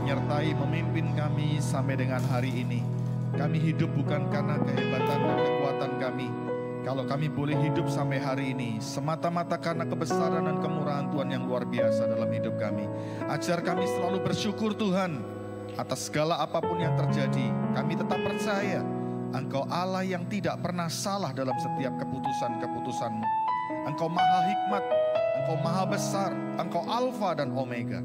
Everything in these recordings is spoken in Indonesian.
menyertai, memimpin kami sampai dengan hari ini. Kami hidup bukan karena kehebatan dan kekuatan kami. Kalau kami boleh hidup sampai hari ini, semata-mata karena kebesaran dan kemurahan Tuhan yang luar biasa dalam hidup kami. Ajar kami selalu bersyukur Tuhan, atas segala apapun yang terjadi. Kami tetap percaya Engkau Allah yang tidak pernah salah dalam setiap keputusan-keputusan-Mu. Engkau maha hikmat, Engkau maha besar, Engkau Alfa dan Omega.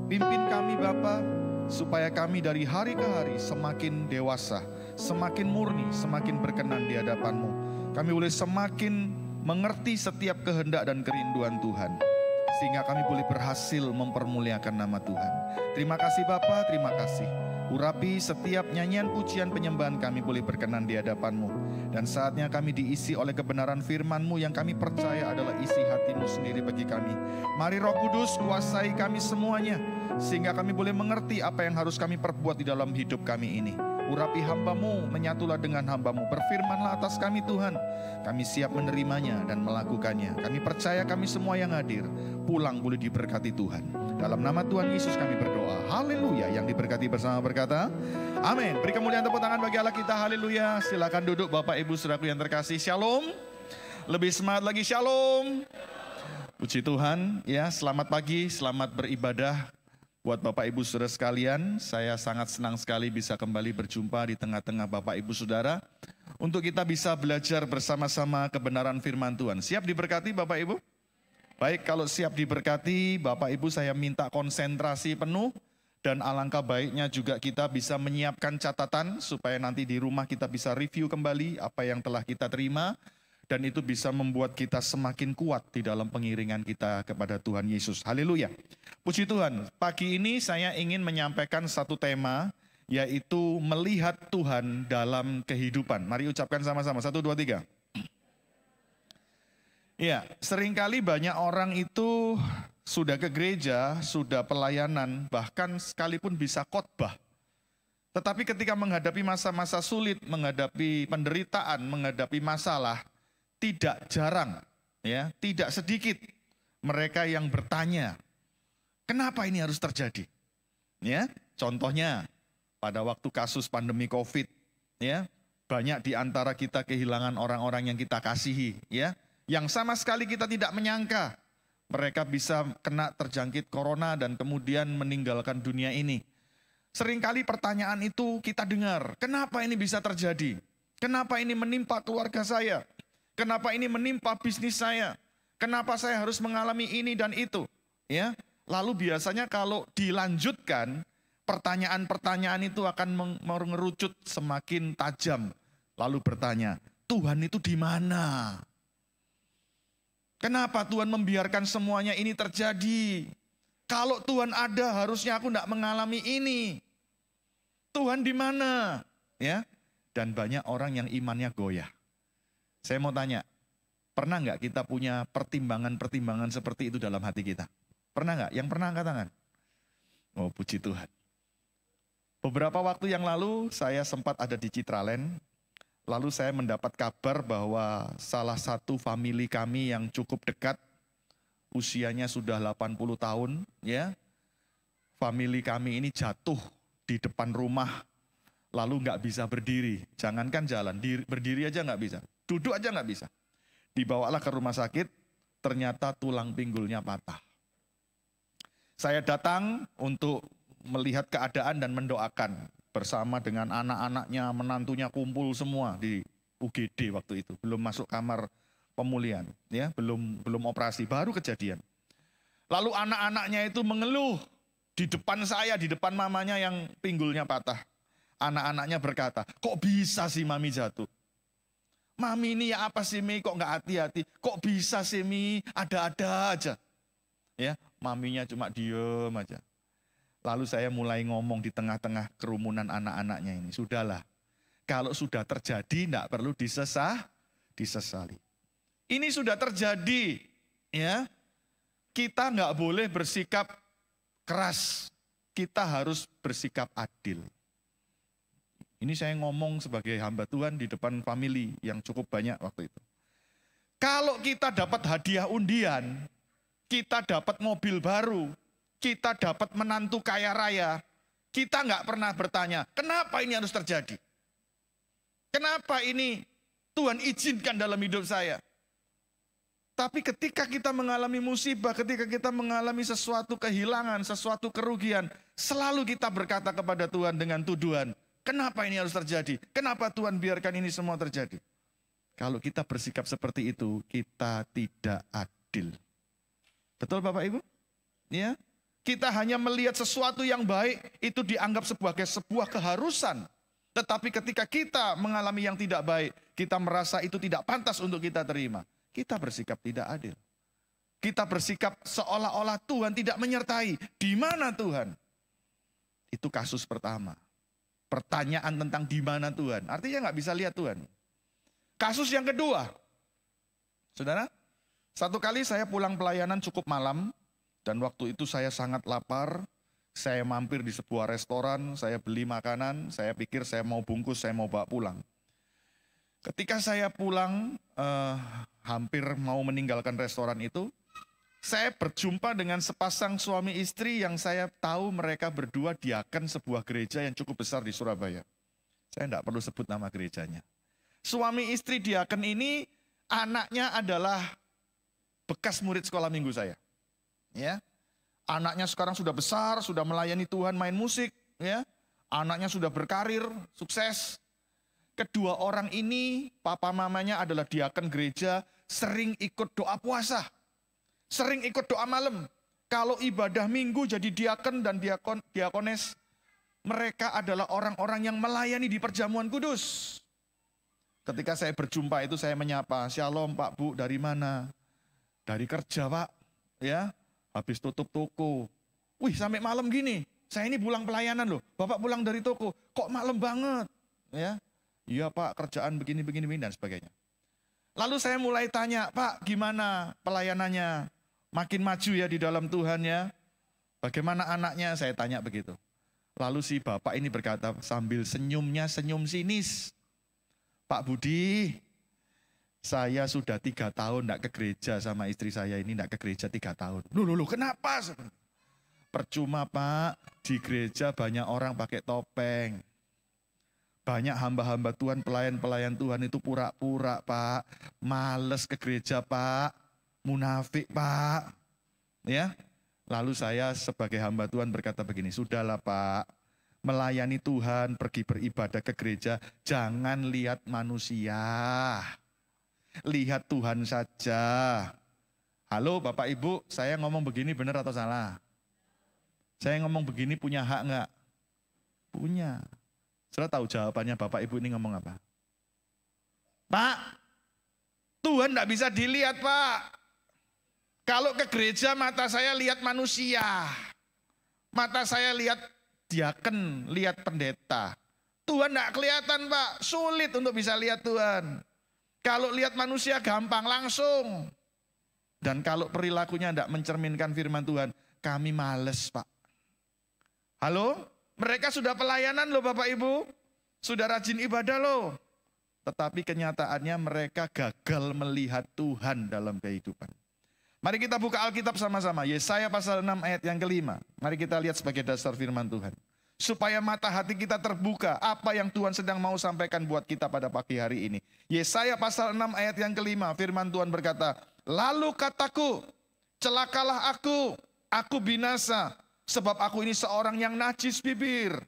Pimpin kami Bapa, supaya kami dari hari ke hari semakin dewasa, semakin murni, semakin berkenan di hadapan-Mu. Kami boleh semakin mengerti setiap kehendak dan kerinduan Tuhan, sehingga kami boleh berhasil mempermuliakan nama Tuhan. Terima kasih Bapa, terima kasih. Urapi setiap nyanyian pujian penyembahan kami boleh berkenan di hadapan-Mu. Dan saatnya kami diisi oleh kebenaran firman-Mu yang kami percaya adalah isi hati-Mu sendiri bagi kami. Mari Roh Kudus kuasai kami semuanya, sehingga kami boleh mengerti apa yang harus kami perbuat di dalam hidup kami ini. Urapi hamba-Mu, menyatulah dengan hamba-Mu. Berfirmanlah atas kami Tuhan. Kami siap menerimanya dan melakukannya. Kami percaya kami semua yang hadir pulang boleh diberkati Tuhan. Dalam nama Tuhan Yesus kami berdoa. Haleluya. Yang diberkati bersama berkata amin. Beri kemuliaan tepuk tangan bagi Allah kita. Haleluya. Silakan duduk Bapak Ibu Saudaraku yang terkasih. Shalom. Lebih semangat lagi. Shalom. Puji Tuhan. Ya, selamat pagi, selamat beribadah. Buat Bapak Ibu Saudara sekalian, saya sangat senang sekali bisa kembali berjumpa di tengah-tengah Bapak Ibu Saudara untuk kita bisa belajar bersama-sama kebenaran firman Tuhan. Siap diberkati Bapak Ibu? Baik, kalau siap diberkati Bapak Ibu, saya minta konsentrasi penuh dan alangkah baiknya juga kita bisa menyiapkan catatan supaya nanti di rumah kita bisa review kembali apa yang telah kita terima. Dan itu bisa membuat kita semakin kuat di dalam pengiringan kita kepada Tuhan Yesus. Haleluya. Puji Tuhan, pagi ini saya ingin menyampaikan satu tema, yaitu melihat Tuhan dalam kehidupan. Mari ucapkan sama-sama, 1, 2, 3. Ya, seringkali banyak orang itu sudah ke gereja, sudah pelayanan, bahkan sekalipun bisa khotbah. Tetapi ketika menghadapi masa-masa sulit, menghadapi penderitaan, menghadapi masalah, tidak jarang, ya, tidak sedikit mereka yang bertanya, kenapa ini harus terjadi? Ya, contohnya pada waktu kasus pandemi COVID, ya, banyak di antara kita kehilangan orang-orang yang kita kasihi, ya, yang sama sekali kita tidak menyangka mereka bisa kena terjangkit corona dan kemudian meninggalkan dunia ini. Seringkali pertanyaan itu kita dengar, kenapa ini bisa terjadi? Kenapa ini menimpa keluarga saya? Kenapa ini menimpa bisnis saya? Kenapa saya harus mengalami ini dan itu? Ya, lalu biasanya kalau dilanjutkan, pertanyaan-pertanyaan itu akan mengerucut semakin tajam. Lalu bertanya, Tuhan itu di mana? Kenapa Tuhan membiarkan semuanya ini terjadi? Kalau Tuhan ada, harusnya aku tidak mengalami ini. Tuhan di mana? Ya, dan banyak orang yang imannya goyah. Saya mau tanya, pernah nggak kita punya pertimbangan-pertimbangan seperti itu dalam hati kita? Pernah nggak? Yang pernah angkat tangan? Oh, puji Tuhan. Beberapa waktu yang lalu saya sempat ada di Citraland, lalu saya mendapat kabar bahwa salah satu famili kami yang cukup dekat, usianya sudah 80 tahun, ya, famili kami ini jatuh di depan rumah, lalu nggak bisa berdiri. Jangankan jalan, berdiri aja nggak bisa. Duduk aja nggak bisa. Dibawalah ke rumah sakit, ternyata tulang pinggulnya patah. Saya datang untuk melihat keadaan dan mendoakan bersama dengan anak-anaknya, menantunya kumpul semua di UGD waktu itu. Belum masuk kamar pemulihan, ya, belum operasi, baru kejadian. Lalu anak-anaknya itu mengeluh di depan saya, di depan mamanya yang pinggulnya patah. Anak-anaknya berkata, kok bisa sih mami jatuh? Mami ini ya apa sih Mi, kok nggak hati-hati? Kok bisa sih Mi, ada-ada aja. Ya, maminya cuma diem aja. Lalu saya mulai ngomong di tengah-tengah kerumunan anak-anaknya ini. Sudahlah, kalau sudah terjadi tidak perlu disesali. Ini sudah terjadi, ya. Kita nggak boleh bersikap keras. Kita harus bersikap adil. Ini saya ngomong sebagai hamba Tuhan di depan famili yang cukup banyak waktu itu. Kalau kita dapat hadiah undian, kita dapat mobil baru, kita dapat menantu kaya raya, Kita nggak pernah bertanya, kenapa ini harus terjadi? Kenapa ini Tuhan izinkan dalam hidup saya? Tapi ketika kita mengalami musibah, ketika kita mengalami sesuatu kehilangan, sesuatu kerugian, selalu kita berkata kepada Tuhan dengan tuduhan, kenapa ini harus terjadi? Kenapa Tuhan biarkan ini semua terjadi? Kalau kita bersikap seperti itu, kita tidak adil. Betul Bapak Ibu? Ya. Kita hanya melihat sesuatu yang baik, itu dianggap sebagai sebuah keharusan. Tetapi ketika kita mengalami yang tidak baik, kita merasa itu tidak pantas untuk kita terima. Kita bersikap tidak adil. Kita bersikap seolah-olah Tuhan tidak menyertai. Di mana Tuhan? Itu kasus pertama. Pertanyaan tentang di mana Tuhan. Artinya nggak bisa lihat Tuhan. Kasus yang kedua. Saudara, satu kali saya pulang pelayanan cukup malam. Dan waktu itu saya sangat lapar. Saya mampir di sebuah restoran. Saya beli makanan. Saya pikir saya mau bungkus, saya mau bawa pulang. Ketika saya pulang, hampir mau meninggalkan restoran itu, saya berjumpa dengan sepasang suami istri yang saya tahu mereka berdua diaken sebuah gereja yang cukup besar di Surabaya. Saya tidak perlu sebut nama gerejanya. Suami istri diaken ini, anaknya adalah bekas murid sekolah minggu saya. Ya, anaknya sekarang sudah besar, sudah melayani Tuhan main musik. Ya, anaknya sudah berkarir, sukses. Kedua orang ini, papa mamanya adalah diaken gereja, sering ikut doa puasa, sering ikut doa malam. Kalau ibadah minggu jadi diaken dan diakones, mereka adalah orang-orang yang melayani di perjamuan kudus. Ketika saya berjumpa itu saya menyapa, "Shalom Pak Bu, dari mana?" "Dari kerja Pak." Ya, habis tutup toko. "Wih, sampai malam gini, saya ini pulang pelayanan loh. Bapak pulang dari toko, kok malam banget?" Ya. "Iya Pak, kerjaan begini dan sebagainya." Lalu saya mulai tanya, "Pak, gimana pelayanannya? Makin maju ya di dalam Tuhan ya? Bagaimana anaknya?" Saya tanya begitu. Lalu si bapak ini berkata sambil senyumnya senyum sinis, "Pak Budi, saya sudah 3 tahun tidak ke gereja sama istri saya ini, tidak ke gereja 3 tahun. Loh, kenapa?" "Percuma Pak, di gereja banyak orang pakai topeng. Banyak hamba-hamba Tuhan, pelayan-pelayan Tuhan itu pura-pura Pak. Males ke gereja Pak. Munafik Pak." Ya. Lalu saya sebagai hamba Tuhan berkata begini, "Sudahlah Pak. Melayani Tuhan, pergi beribadah ke gereja. Jangan lihat manusia. Lihat Tuhan saja." Halo Bapak Ibu, saya ngomong begini benar atau salah? Saya ngomong begini punya hak enggak? Punya. Saudara tahu jawabannya Bapak Ibu ini ngomong apa? "Pak, Tuhan tidak bisa dilihat Pak. Kalau ke gereja mata saya lihat manusia. Mata saya lihat diaken, lihat pendeta. Tuhan tidak kelihatan Pak, sulit untuk bisa lihat Tuhan. Kalau lihat manusia gampang langsung. Dan kalau perilakunya tidak mencerminkan firman Tuhan, kami males Pak." Halo? Mereka sudah pelayanan loh Bapak Ibu. Sudah rajin ibadah loh. Tetapi kenyataannya mereka gagal melihat Tuhan dalam kehidupan. Mari kita buka Alkitab sama-sama. Yesaya pasal 6 ayat yang kelima. Mari kita lihat sebagai dasar firman Tuhan. Supaya mata hati kita terbuka. Apa yang Tuhan sedang mau sampaikan buat kita pada pagi hari ini. Yesaya pasal 6 ayat yang kelima. Firman Tuhan berkata, "Lalu kataku, celakalah aku binasa. Sebab aku ini seorang yang najis bibir.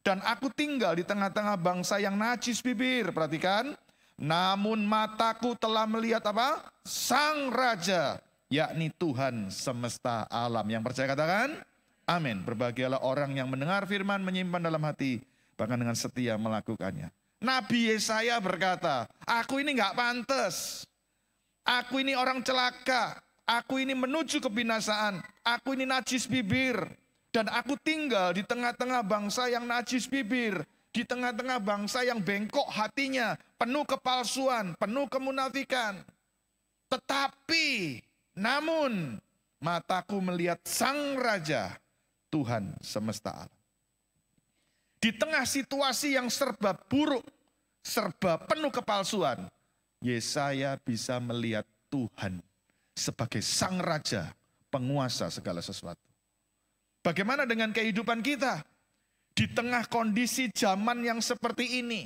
Dan aku tinggal di tengah-tengah bangsa yang najis bibir." Perhatikan. "Namun mataku telah melihat" apa? "Sang Raja, yakni Tuhan semesta alam." Yang percaya katakan, amin. Berbahagialah orang yang mendengar firman, menyimpan dalam hati, bahkan dengan setia melakukannya. Nabi Yesaya berkata, "Aku ini gak pantas. Aku ini orang celaka. Aku ini menuju kebinasaan. Aku ini najis bibir. Dan aku tinggal di tengah-tengah bangsa yang najis bibir. Di tengah-tengah bangsa yang bengkok hatinya. Penuh kepalsuan, penuh kemunafikan. Tetapi, namun, mataku melihat Sang Raja, Tuhan semesta alam." Di tengah situasi yang serba buruk, serba penuh kepalsuan, Yesaya bisa melihat Tuhan sebagai Sang Raja, penguasa segala sesuatu. Bagaimana dengan kehidupan kita? Di tengah kondisi zaman yang seperti ini,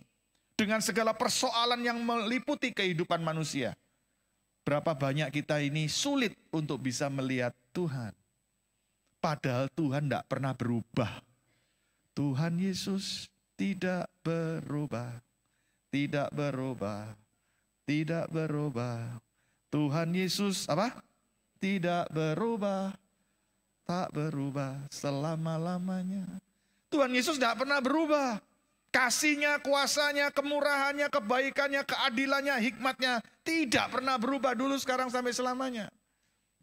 dengan segala persoalan yang meliputi kehidupan manusia, berapa banyak kita ini sulit untuk bisa melihat Tuhan. Padahal Tuhan tidak pernah berubah. Tuhan Yesus tidak berubah, tidak berubah, tidak berubah. Tuhan Yesus apa? Tidak berubah, tak berubah selama-lamanya. Tuhan Yesus tidak pernah berubah. Kasihnya, kuasanya, kemurahannya, kebaikannya, keadilannya, hikmatnya tidak pernah berubah dulu, sekarang, sampai selamanya.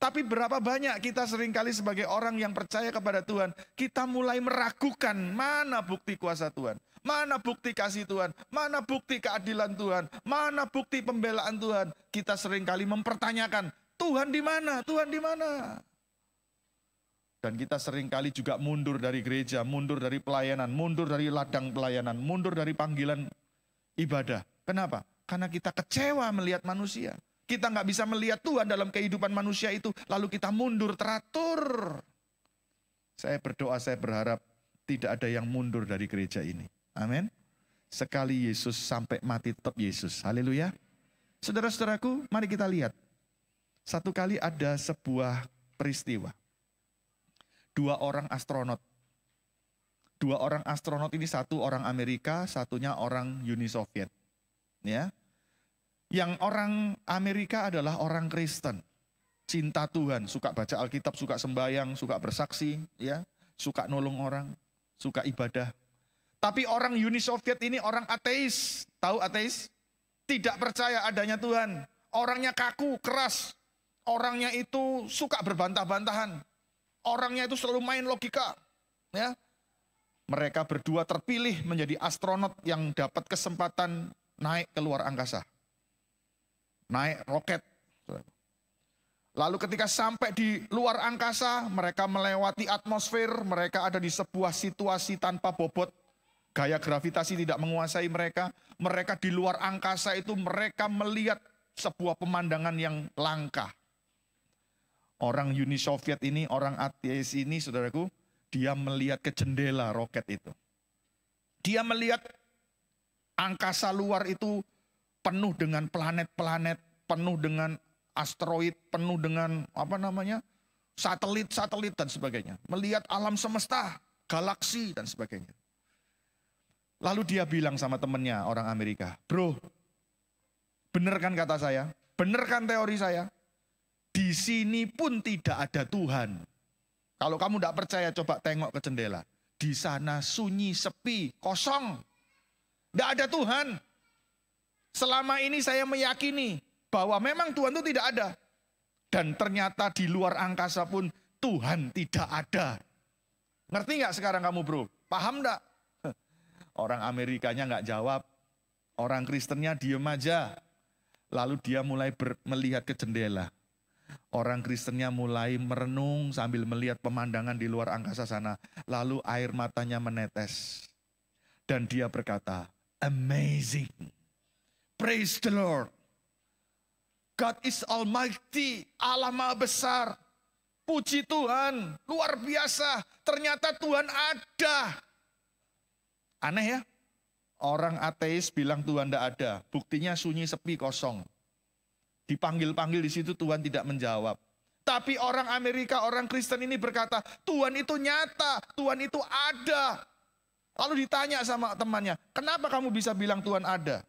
Tapi berapa banyak kita seringkali sebagai orang yang percaya kepada Tuhan, kita mulai meragukan mana bukti kuasa Tuhan, mana bukti kasih Tuhan, mana bukti keadilan Tuhan, mana bukti pembelaan Tuhan. Kita seringkali mempertanyakan, Tuhan di mana? Tuhan di mana? Dan kita seringkali juga mundur dari gereja, mundur dari pelayanan, mundur dari ladang pelayanan, mundur dari panggilan ibadah. Kenapa? Karena kita kecewa melihat manusia. Kita nggak bisa melihat Tuhan dalam kehidupan manusia itu, lalu kita mundur teratur. Saya berdoa, saya berharap tidak ada yang mundur dari gereja ini. Amin. Sekali Yesus sampai mati tetap Yesus. Haleluya. Saudara-saudaraku, mari kita lihat. Satu kali ada sebuah peristiwa. Dua orang astronot ini, satu orang Amerika, satunya orang Uni Soviet. Ya. Yang orang Amerika adalah orang Kristen, cinta Tuhan, suka baca Alkitab, suka sembahyang, suka bersaksi, ya, suka nolong orang, suka ibadah. Tapi orang Uni Soviet ini orang ateis. Tahu ateis? Tidak percaya adanya Tuhan. Orangnya kaku, keras. Orangnya itu suka berbantah-bantahan. Orangnya itu selalu main logika, ya. Mereka berdua terpilih menjadi astronot yang dapat kesempatan naik ke luar angkasa. Naik roket. Lalu ketika sampai di luar angkasa, mereka melewati atmosfer, mereka ada di sebuah situasi tanpa bobot. Gaya gravitasi tidak menguasai mereka. Mereka di luar angkasa itu mereka melihat sebuah pemandangan yang langka. Orang Uni Soviet ini, orang ateis ini, saudaraku, dia melihat ke jendela roket itu. Dia melihat angkasa luar itu penuh dengan planet-planet, penuh dengan asteroid, penuh dengan satelit-satelit dan sebagainya. Melihat alam semesta, galaksi dan sebagainya. Lalu dia bilang sama temennya, orang Amerika, bro, bener kan kata saya? Bener kan teori saya? Di sini pun tidak ada Tuhan. Kalau kamu tidak percaya, coba tengok ke jendela. Di sana sunyi, sepi, kosong. Tidak ada Tuhan. Selama ini saya meyakini bahwa memang Tuhan itu tidak ada. Dan ternyata di luar angkasa pun Tuhan tidak ada. Ngerti nggak sekarang kamu bro? Paham nggak? Orang Amerikanya nggak jawab. Orang Kristennya diem aja. Lalu dia mulai melihat ke jendela. Orang Kristennya mulai merenung sambil melihat pemandangan di luar angkasa sana. Lalu air matanya menetes. Dan dia berkata, amazing. Praise the Lord. God is almighty. Allah Maha Besar. Puji Tuhan. Luar biasa. Ternyata Tuhan ada. Aneh ya. Orang ateis bilang Tuhan tidak ada. Buktinya sunyi, sepi, kosong. Dipanggil-panggil di situ Tuhan tidak menjawab. Tapi orang Amerika, orang Kristen ini berkata, Tuhan itu nyata, Tuhan itu ada. Lalu ditanya sama temannya, kenapa kamu bisa bilang Tuhan ada?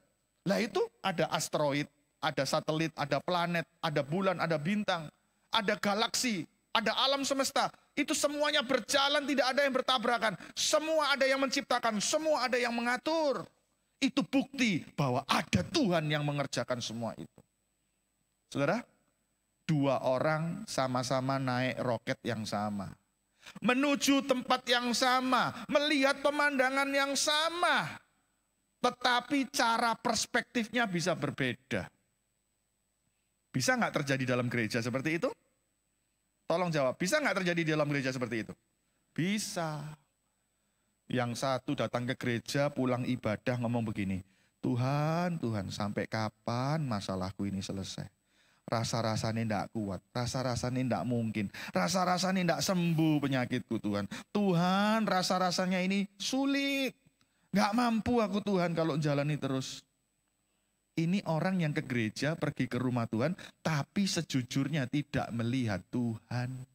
Lah itu ada asteroid, ada satelit, ada planet, ada bulan, ada bintang, ada galaksi, ada alam semesta. Itu semuanya berjalan, tidak ada yang bertabrakan. Semua ada yang menciptakan, semua ada yang mengatur. Itu bukti bahwa ada Tuhan yang mengerjakan semua itu. Saudara, dua orang sama-sama naik roket yang sama. Menuju tempat yang sama, melihat pemandangan yang sama. Tetapi cara perspektifnya bisa berbeda. Bisa nggak terjadi dalam gereja seperti itu? Tolong jawab, bisa nggak terjadi di dalam gereja seperti itu? Bisa. Yang satu datang ke gereja, pulang ibadah ngomong begini, Tuhan, Tuhan, sampai kapan masalahku ini selesai? Rasa-rasanya tidak kuat, rasa-rasanya tidak mungkin, rasa-rasanya tidak sembuh penyakitku Tuhan. Tuhan, rasa-rasanya ini sulit, gak mampu aku Tuhan kalau jalani terus. Ini orang yang ke gereja, pergi ke rumah Tuhan, tapi sejujurnya tidak melihat Tuhan.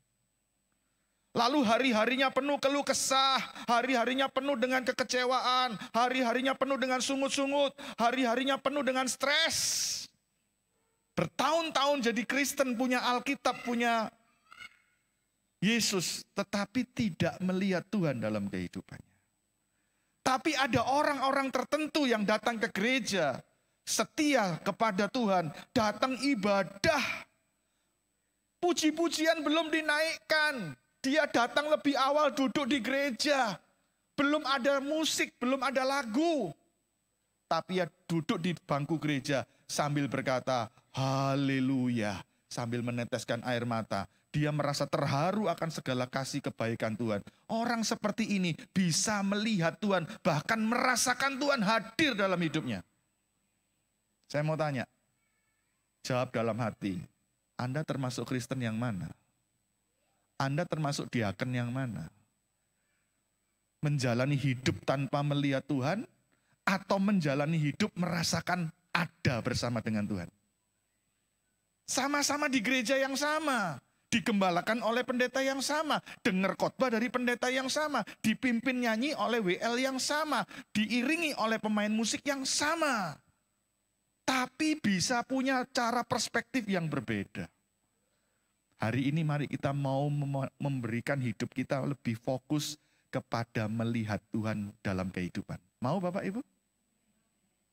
Lalu hari-harinya penuh keluh kesah, hari-harinya penuh dengan kekecewaan, hari-harinya penuh dengan sungut-sungut, hari-harinya penuh dengan stres. Bertahun-tahun jadi Kristen, punya Alkitab, punya Yesus, tetapi tidak melihat Tuhan dalam kehidupannya. Tapi ada orang-orang tertentu yang datang ke gereja, setia kepada Tuhan, datang ibadah, puji-pujian belum dinaikkan, dia datang lebih awal duduk di gereja, belum ada musik, belum ada lagu, tapi dia duduk di bangku gereja sambil berkata, haleluya, sambil meneteskan air mata. Dia merasa terharu akan segala kasih kebaikan Tuhan. Orang seperti ini bisa melihat Tuhan, bahkan merasakan Tuhan hadir dalam hidupnya. Saya mau tanya, jawab dalam hati, Anda termasuk Kristen yang mana? Anda termasuk diaken yang mana? Menjalani hidup tanpa melihat Tuhan, atau menjalani hidup merasakan ada bersama dengan Tuhan? Sama-sama di gereja yang sama, digembalakan oleh pendeta yang sama, dengar khotbah dari pendeta yang sama, dipimpin nyanyi oleh WL yang sama, diiringi oleh pemain musik yang sama. Tapi bisa punya cara perspektif yang berbeda. Hari ini mari kita mau memberikan hidup kita lebih fokus kepada melihat Tuhan dalam kehidupan. Mau Bapak Ibu?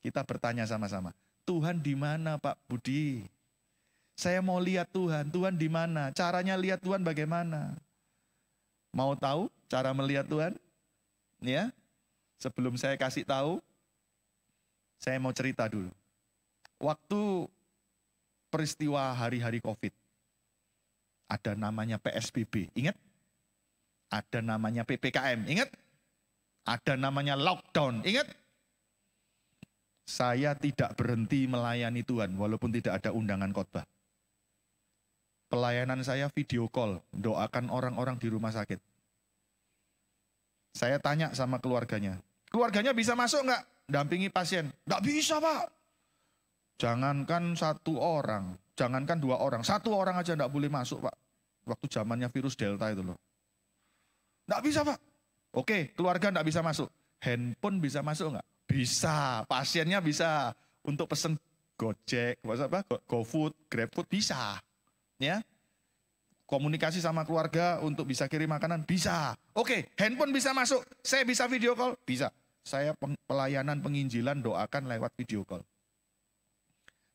Kita bertanya sama-sama, Tuhan di mana Pak Budi? Saya mau lihat Tuhan, Tuhan di mana? Caranya lihat Tuhan bagaimana? Mau tahu cara melihat Tuhan? Ya. Sebelum saya kasih tahu, saya mau cerita dulu. Waktu peristiwa hari-hari Covid, ada namanya PSBB, ingat? Ada namanya PPKM, ingat? Ada namanya lockdown, ingat? Saya tidak berhenti melayani Tuhan walaupun tidak ada undangan khotbah. Pelayanan saya video call, doakan orang-orang di rumah sakit. Saya tanya sama keluarganya bisa masuk nggak? Dampingi pasien. Nggak bisa Pak. Jangankan 1 orang, jangankan 2 orang, 1 orang aja nggak boleh masuk Pak. Waktu zamannya virus Delta itu loh. Nggak bisa Pak. Oke, keluarga nggak bisa masuk. Handphone bisa masuk nggak? Bisa, pasiennya bisa. Untuk pesen Gojek, GoFood, GrabFood bisa. Ya, komunikasi sama keluarga untuk bisa kirim makanan bisa. Oke, handphone bisa masuk, saya bisa video call, bisa. Saya pelayanan penginjilan doakan lewat video call.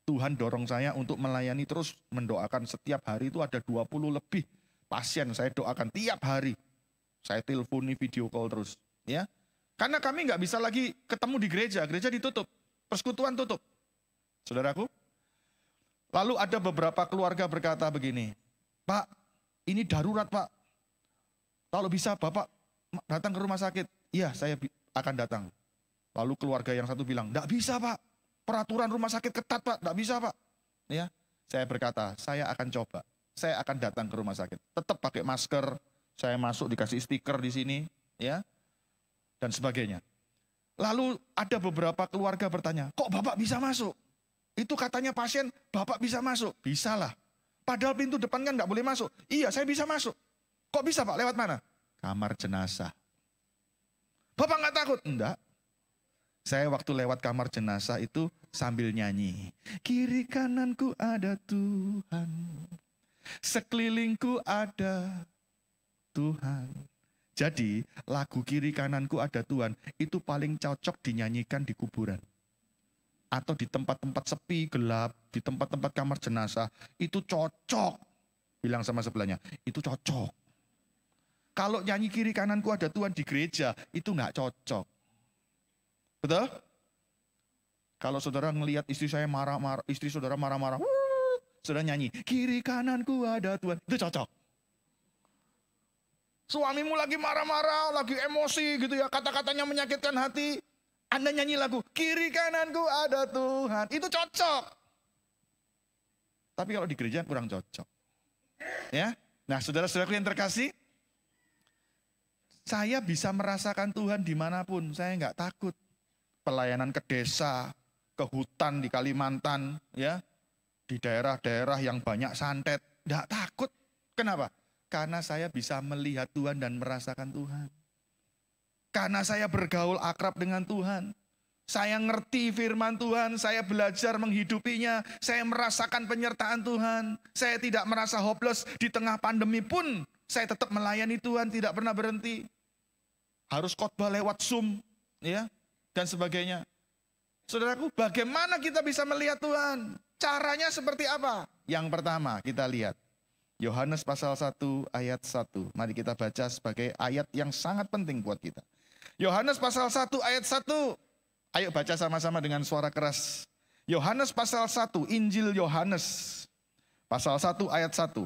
Tuhan dorong saya untuk melayani terus, mendoakan setiap hari itu ada 20 lebih pasien saya doakan tiap hari. Saya telponi video call terus, ya. Karena kami nggak bisa lagi ketemu di gereja, gereja ditutup, persekutuan tutup. Saudaraku, lalu ada beberapa keluarga berkata begini, Pak, ini darurat Pak. Kalau bisa Bapak datang ke rumah sakit. Iya, saya akan datang. Lalu keluarga yang satu bilang, enggak bisa Pak. Peraturan rumah sakit ketat Pak, enggak bisa Pak. Ya, saya berkata, saya akan coba. Saya akan datang ke rumah sakit. Tetap pakai masker, saya masuk dikasih stiker di sini, ya. Dan sebagainya. Lalu ada beberapa keluarga bertanya, kok Bapak bisa masuk? Itu katanya pasien, Bapak bisa masuk. Bisalah. Padahal pintu depan kan nggak boleh masuk. Iya, saya bisa masuk. Kok bisa Pak? Lewat mana? Kamar jenazah. Bapak nggak takut? Enggak. Saya waktu lewat kamar jenazah itu sambil nyanyi. Kiri kananku ada Tuhan. Sekelilingku ada Tuhan. Jadi lagu kiri kananku ada Tuhan itu paling cocok dinyanyikan di kuburan. Atau di tempat-tempat sepi, gelap, di tempat-tempat kamar jenazah, itu cocok. Bilang sama sebelahnya, itu cocok. Kalau nyanyi kiri kananku ada Tuhan di gereja, itu nggak cocok. Betul? Kalau saudara ngelihat istri saya marah-marah, istri saudara marah-marah, saudara nyanyi, kiri kananku ada Tuhan, itu cocok. Suamimu lagi marah-marah, lagi emosi gitu ya, kata-katanya menyakitkan hati, Anda nyanyi lagu, kiri kananku ada Tuhan. Itu cocok. Tapi kalau di gereja kurang cocok. Ya. Nah, saudara-saudaraku yang terkasih, saya bisa merasakan Tuhan dimanapun. Saya nggak takut. Pelayanan ke desa, ke hutan di Kalimantan, ya, di daerah-daerah yang banyak santet, nggak takut. Kenapa? Karena saya bisa melihat Tuhan dan merasakan Tuhan. Karena saya bergaul akrab dengan Tuhan. Saya ngerti firman Tuhan, saya belajar menghidupinya, saya merasakan penyertaan Tuhan. Saya tidak merasa hopeless di tengah pandemi pun, saya tetap melayani Tuhan, tidak pernah berhenti. Harus khotbah lewat Zoom, ya, dan sebagainya. Saudaraku, bagaimana kita bisa melihat Tuhan? Caranya seperti apa? Yang pertama, kita lihat Yohanes pasal 1 ayat 1. Mari kita baca sebagai ayat yang sangat penting buat kita. Yohanes pasal 1 ayat 1. Ayo baca sama-sama dengan suara keras. Yohanes pasal 1, Injil Yohanes. Pasal 1 ayat 1.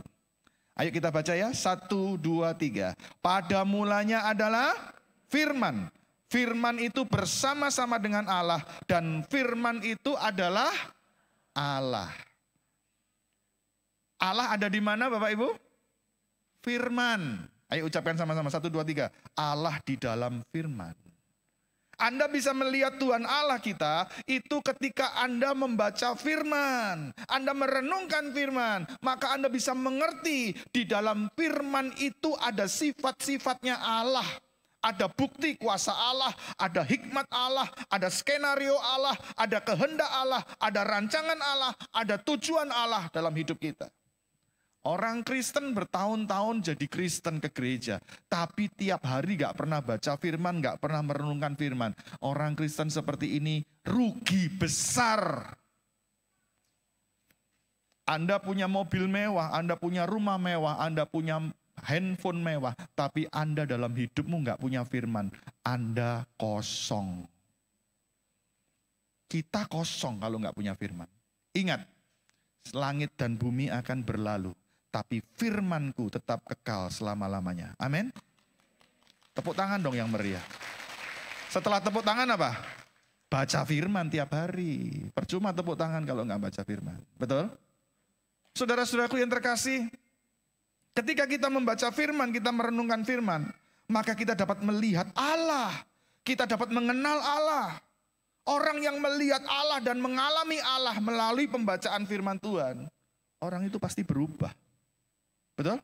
Ayo kita baca ya, 1, 2, 3. Pada mulanya adalah firman. Firman itu bersama-sama dengan Allah. Dan firman itu adalah Allah. Allah ada di mana Bapak Ibu? Firman. Ayo ucapkan sama-sama, 1, 2, 3. Allah di dalam firman. Anda bisa melihat Tuhan Allah kita itu ketika Anda membaca firman. Anda merenungkan firman. Maka Anda bisa mengerti di dalam firman itu ada sifat-sifatnya Allah. Ada bukti kuasa Allah, ada hikmat Allah, ada skenario Allah, ada kehendak Allah, ada rancangan Allah, ada tujuan Allah dalam hidup kita. Orang Kristen bertahun-tahun jadi Kristen ke gereja. Tapi tiap hari gak pernah baca firman, gak pernah merenungkan firman. Orang Kristen seperti ini rugi besar. Anda punya mobil mewah, Anda punya rumah mewah, Anda punya handphone mewah. Tapi Anda dalam hidupmu gak punya firman. Anda kosong. Kita kosong kalau gak punya firman. Ingat, langit dan bumi akan berlalu. Tapi firmanku tetap kekal selama-lamanya. Amin. Tepuk tangan dong yang meriah. Setelah tepuk tangan apa? Baca firman tiap hari. Percuma tepuk tangan kalau nggak baca firman. Betul? Saudara-saudaraku yang terkasih, ketika kita membaca firman, kita merenungkan firman, maka kita dapat melihat Allah. Kita dapat mengenal Allah. Orang yang melihat Allah dan mengalami Allah melalui pembacaan firman Tuhan, orang itu pasti berubah. Betul?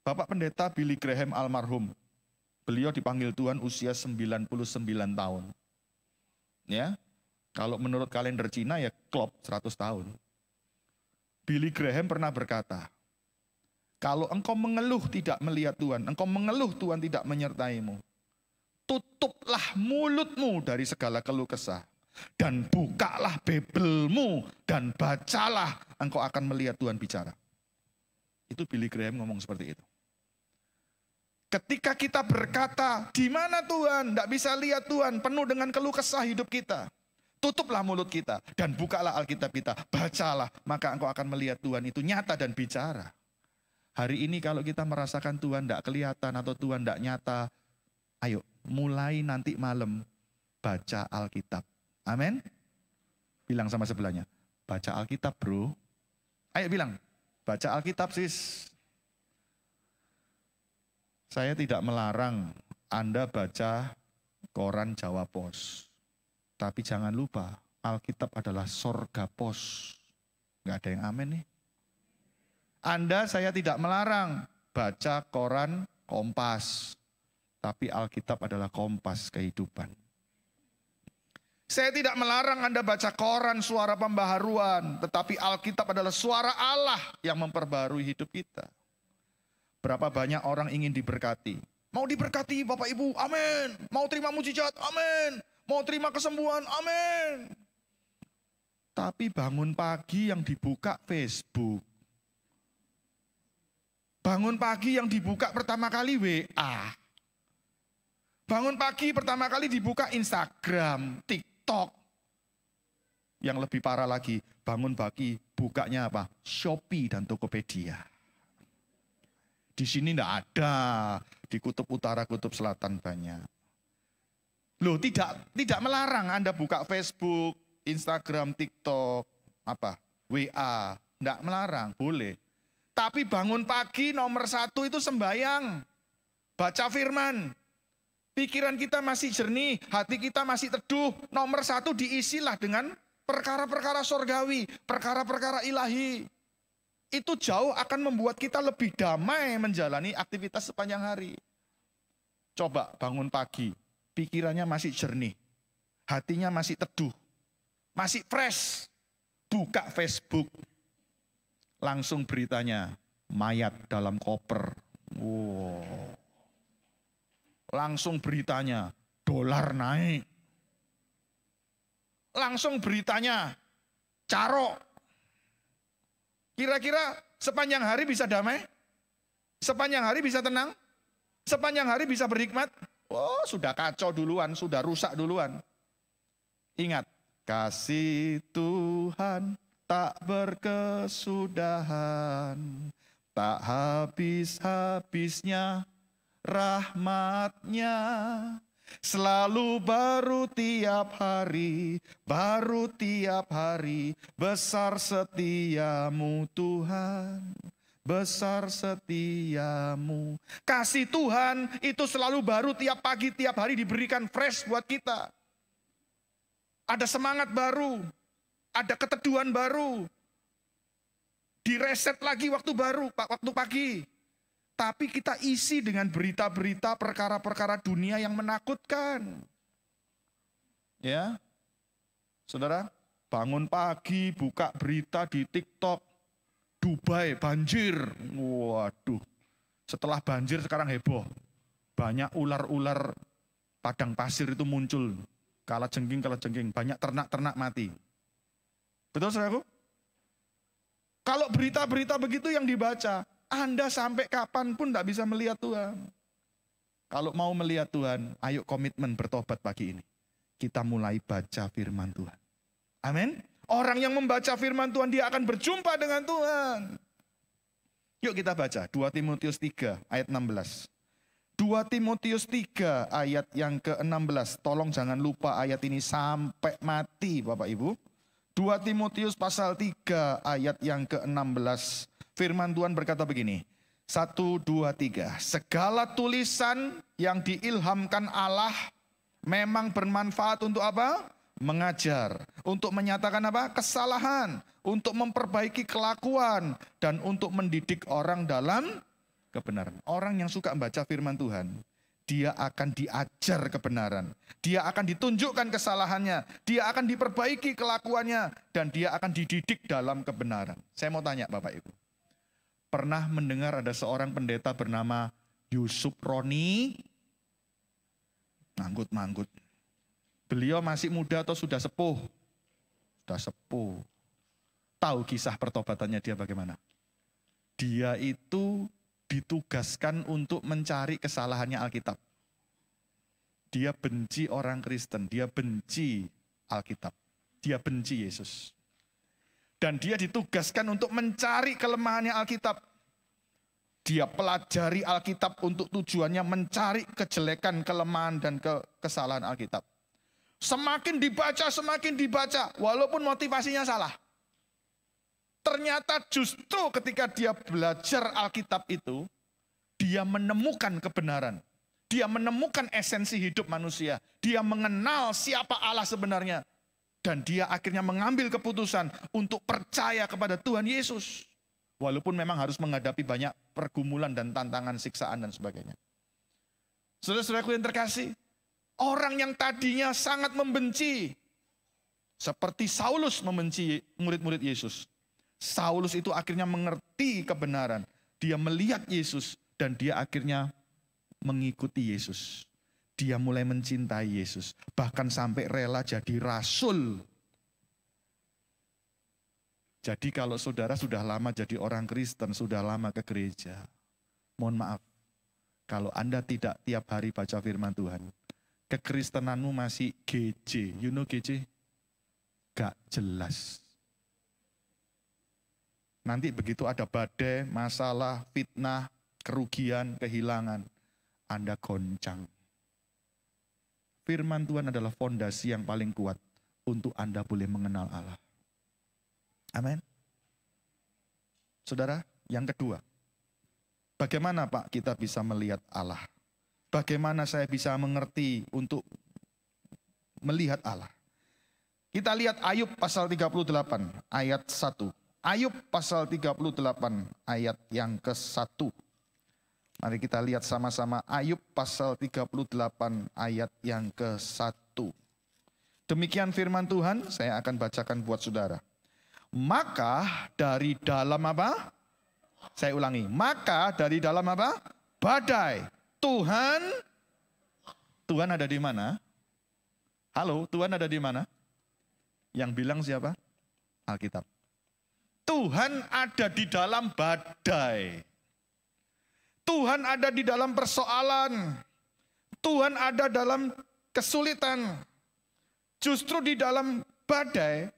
Bapak Pendeta Billy Graham almarhum. Beliau dipanggil Tuhan usia 99 tahun. Ya. Kalau menurut kalender Cina ya klop 100 tahun. Billy Graham pernah berkata, kalau engkau mengeluh tidak melihat Tuhan, engkau mengeluh Tuhan tidak menyertaimu, tutuplah mulutmu dari segala keluh kesah. Dan bukalah Bibelmu dan bacalah, engkau akan melihat Tuhan bicara. Itu Billy Graham ngomong seperti itu. Ketika kita berkata, di mana Tuhan? Tidak bisa lihat Tuhan, penuh dengan keluh kesah hidup kita. Tutuplah mulut kita dan bukalah Alkitab kita. Bacalah, maka engkau akan melihat Tuhan itu nyata dan bicara. Hari ini kalau kita merasakan Tuhan tidak kelihatan atau Tuhan tidak nyata, ayo mulai nanti malam baca Alkitab. Amin. Bilang sama sebelahnya, baca Alkitab bro. Ayo bilang, baca Alkitab sis. Saya tidak melarang Anda baca koran Jawa Pos. Tapi jangan lupa, Alkitab adalah sorga pos. Gak ada yang amin nih. Anda saya tidak melarang baca koran Kompas. Tapi Alkitab adalah kompas kehidupan. Saya tidak melarang Anda baca koran suara pembaharuan, tetapi Alkitab adalah suara Allah yang memperbarui hidup kita. Berapa banyak orang ingin diberkati. Mau diberkati Bapak Ibu, amin. Mau terima mujizat, amin. Mau terima kesembuhan, amin. Tapi bangun pagi yang dibuka Facebook. Bangun pagi yang dibuka pertama kali WA. Bangun pagi pertama kali dibuka Instagram, TikTok. Yang lebih parah lagi, bangun pagi bukanya apa? Shopee dan Tokopedia. Di sini enggak ada, di kutub utara, kutub selatan banyak. Loh, tidak melarang Anda buka Facebook, Instagram, TikTok, apa? WA, enggak melarang, boleh. Tapi bangun pagi nomor 1 itu sembahyang, baca firman. Pikiran kita masih jernih, hati kita masih teduh. Nomor 1 diisilah dengan perkara-perkara sorgawi, perkara-perkara ilahi. Itu jauh akan membuat kita lebih damai menjalani aktivitas sepanjang hari. Coba bangun pagi, pikirannya masih jernih, hatinya masih teduh, masih fresh. Buka Facebook, langsung beritanya, mayat dalam koper. Wow. Langsung beritanya, dolar naik. Langsung beritanya, carok. Kira-kira sepanjang hari bisa damai? Sepanjang hari bisa tenang? Sepanjang hari bisa berhikmat? Oh, sudah kacau duluan, sudah rusak duluan. Ingat, kasih Tuhan tak berkesudahan, tak habis-habisnya rahmat-Nya. Selalu baru tiap hari, besar setiamu Tuhan, besar setiamu. Kasih Tuhan itu selalu baru tiap pagi, tiap hari diberikan fresh buat kita. Ada semangat baru, ada keteduhan baru, direset lagi waktu baru, waktu pagi. Tapi kita isi dengan berita-berita perkara-perkara dunia yang menakutkan. Ya, saudara, bangun pagi, buka berita di TikTok, Dubai banjir. Waduh, setelah banjir sekarang heboh. Banyak ular-ular padang pasir itu muncul. Kalajengking, banyak ternak-ternak mati. Betul saudaraku? Kalau berita-berita begitu yang dibaca, Anda sampai kapanpun tidak bisa melihat Tuhan. Kalau mau melihat Tuhan, ayo komitmen bertobat pagi ini. Kita mulai baca firman Tuhan. Amin. Orang yang membaca firman Tuhan, dia akan berjumpa dengan Tuhan. Yuk kita baca 2 Timotius 3 ayat 16. 2 Timotius 3 ayat yang ke-16. Tolong jangan lupa ayat ini sampai mati Bapak Ibu. 2 Timotius pasal 3 ayat yang ke-16. Firman Tuhan berkata begini, 1, 2, 3. Segala tulisan yang diilhamkan Allah memang bermanfaat untuk apa? Mengajar. Untuk menyatakan apa? Kesalahan. Untuk memperbaiki kelakuan. Dan untuk mendidik orang dalam kebenaran. Orang yang suka membaca firman Tuhan, dia akan diajar kebenaran. Dia akan ditunjukkan kesalahannya. Dia akan diperbaiki kelakuannya. Dan dia akan dididik dalam kebenaran. Saya mau tanya Bapak Ibu. Pernah mendengar ada seorang pendeta bernama Yusuf Roni? Manggut-manggut. Beliau masih muda atau sudah sepuh? Sudah sepuh. Tahu kisah pertobatannya dia bagaimana? Dia itu ditugaskan untuk mencari kesalahannya Alkitab. Dia benci orang Kristen, dia benci Alkitab. Dia benci Yesus. Dan dia ditugaskan untuk mencari kelemahannya Alkitab. Dia pelajari Alkitab untuk tujuannya mencari kejelekan, kelemahan, dan kesalahan Alkitab. Semakin dibaca, walaupun motivasinya salah. Ternyata justru ketika dia belajar Alkitab itu, dia menemukan kebenaran. Dia menemukan esensi hidup manusia. Dia mengenal siapa Allah sebenarnya. Dan dia akhirnya mengambil keputusan untuk percaya kepada Tuhan Yesus. Walaupun memang harus menghadapi banyak pergumulan dan tantangan, siksaan dan sebagainya. Saudara-saudaraku yang terkasih, orang yang tadinya sangat membenci, seperti Saulus membenci murid-murid Yesus. Saulus itu akhirnya mengerti kebenaran. Dia melihat Yesus dan dia akhirnya mengikuti Yesus. Dia mulai mencintai Yesus. Bahkan sampai rela jadi rasul. Jadi kalau saudara sudah lama jadi orang Kristen, sudah lama ke gereja, mohon maaf. Kalau Anda tidak tiap hari baca firman Tuhan, kekristenanmu masih GJ. You know GJ? Gak jelas. Nanti begitu ada badai, masalah, fitnah, kerugian, kehilangan, Anda goncang. Firman Tuhan adalah fondasi yang paling kuat untuk Anda boleh mengenal Allah. Amin. Saudara, yang kedua, bagaimana Pak kita bisa melihat Allah? Bagaimana saya bisa mengerti untuk melihat Allah? Kita lihat Ayub pasal 38 ayat 1. Ayub pasal 38 ayat yang ke-1. Mari kita lihat sama-sama Ayub pasal 38 ayat yang ke-1. Demikian firman Tuhan, saya akan bacakan buat saudara. Maka dari dalam apa? Saya ulangi. Maka dari dalam apa? Badai. Tuhan ada di mana? Halo, Tuhan ada di mana? Yang bilang siapa? Alkitab. Tuhan ada di dalam badai. Tuhan ada di dalam persoalan. Tuhan ada dalam kesulitan. Justru di dalam badai,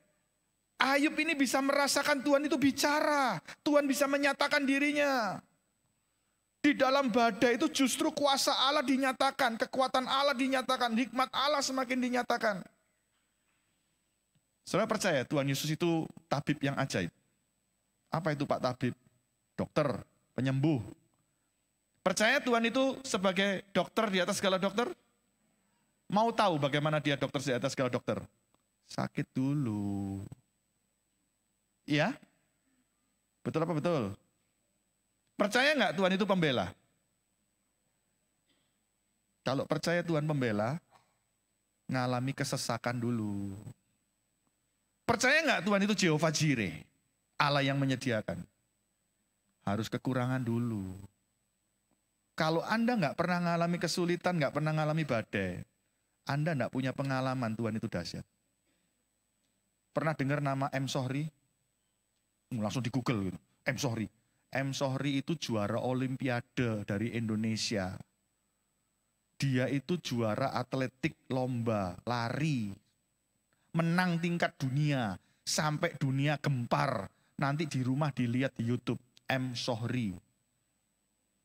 Ayub ini bisa merasakan Tuhan itu bicara. Tuhan bisa menyatakan dirinya. Di dalam badai itu justru kuasa Allah dinyatakan, kekuatan Allah dinyatakan, hikmat Allah semakin dinyatakan. Saudara percaya Tuhan Yesus itu tabib yang ajaib? Apa itu Pak tabib? Dokter, penyembuh. Percaya Tuhan itu sebagai dokter di atas segala dokter? Mau tahu bagaimana dia dokter di atas segala dokter? Sakit dulu. Iya? Betul apa betul? Percaya nggak Tuhan itu pembela? Kalau percaya Tuhan pembela, ngalami kesesakan dulu. Percaya nggak Tuhan itu Jehovah Jireh, Allah yang menyediakan? Harus kekurangan dulu. Kalau Anda nggak pernah ngalami kesulitan, nggak pernah ngalami badai, Anda nggak punya pengalaman Tuhan itu dahsyat. Pernah dengar nama M. Sohri? Langsung di Google gitu. M. Sohri. M. Sohri itu juara olimpiade dari Indonesia. Dia itu juara atletik lomba, lari. Menang tingkat dunia. Sampai dunia gempar. Nanti di rumah dilihat di YouTube. M. Sohri.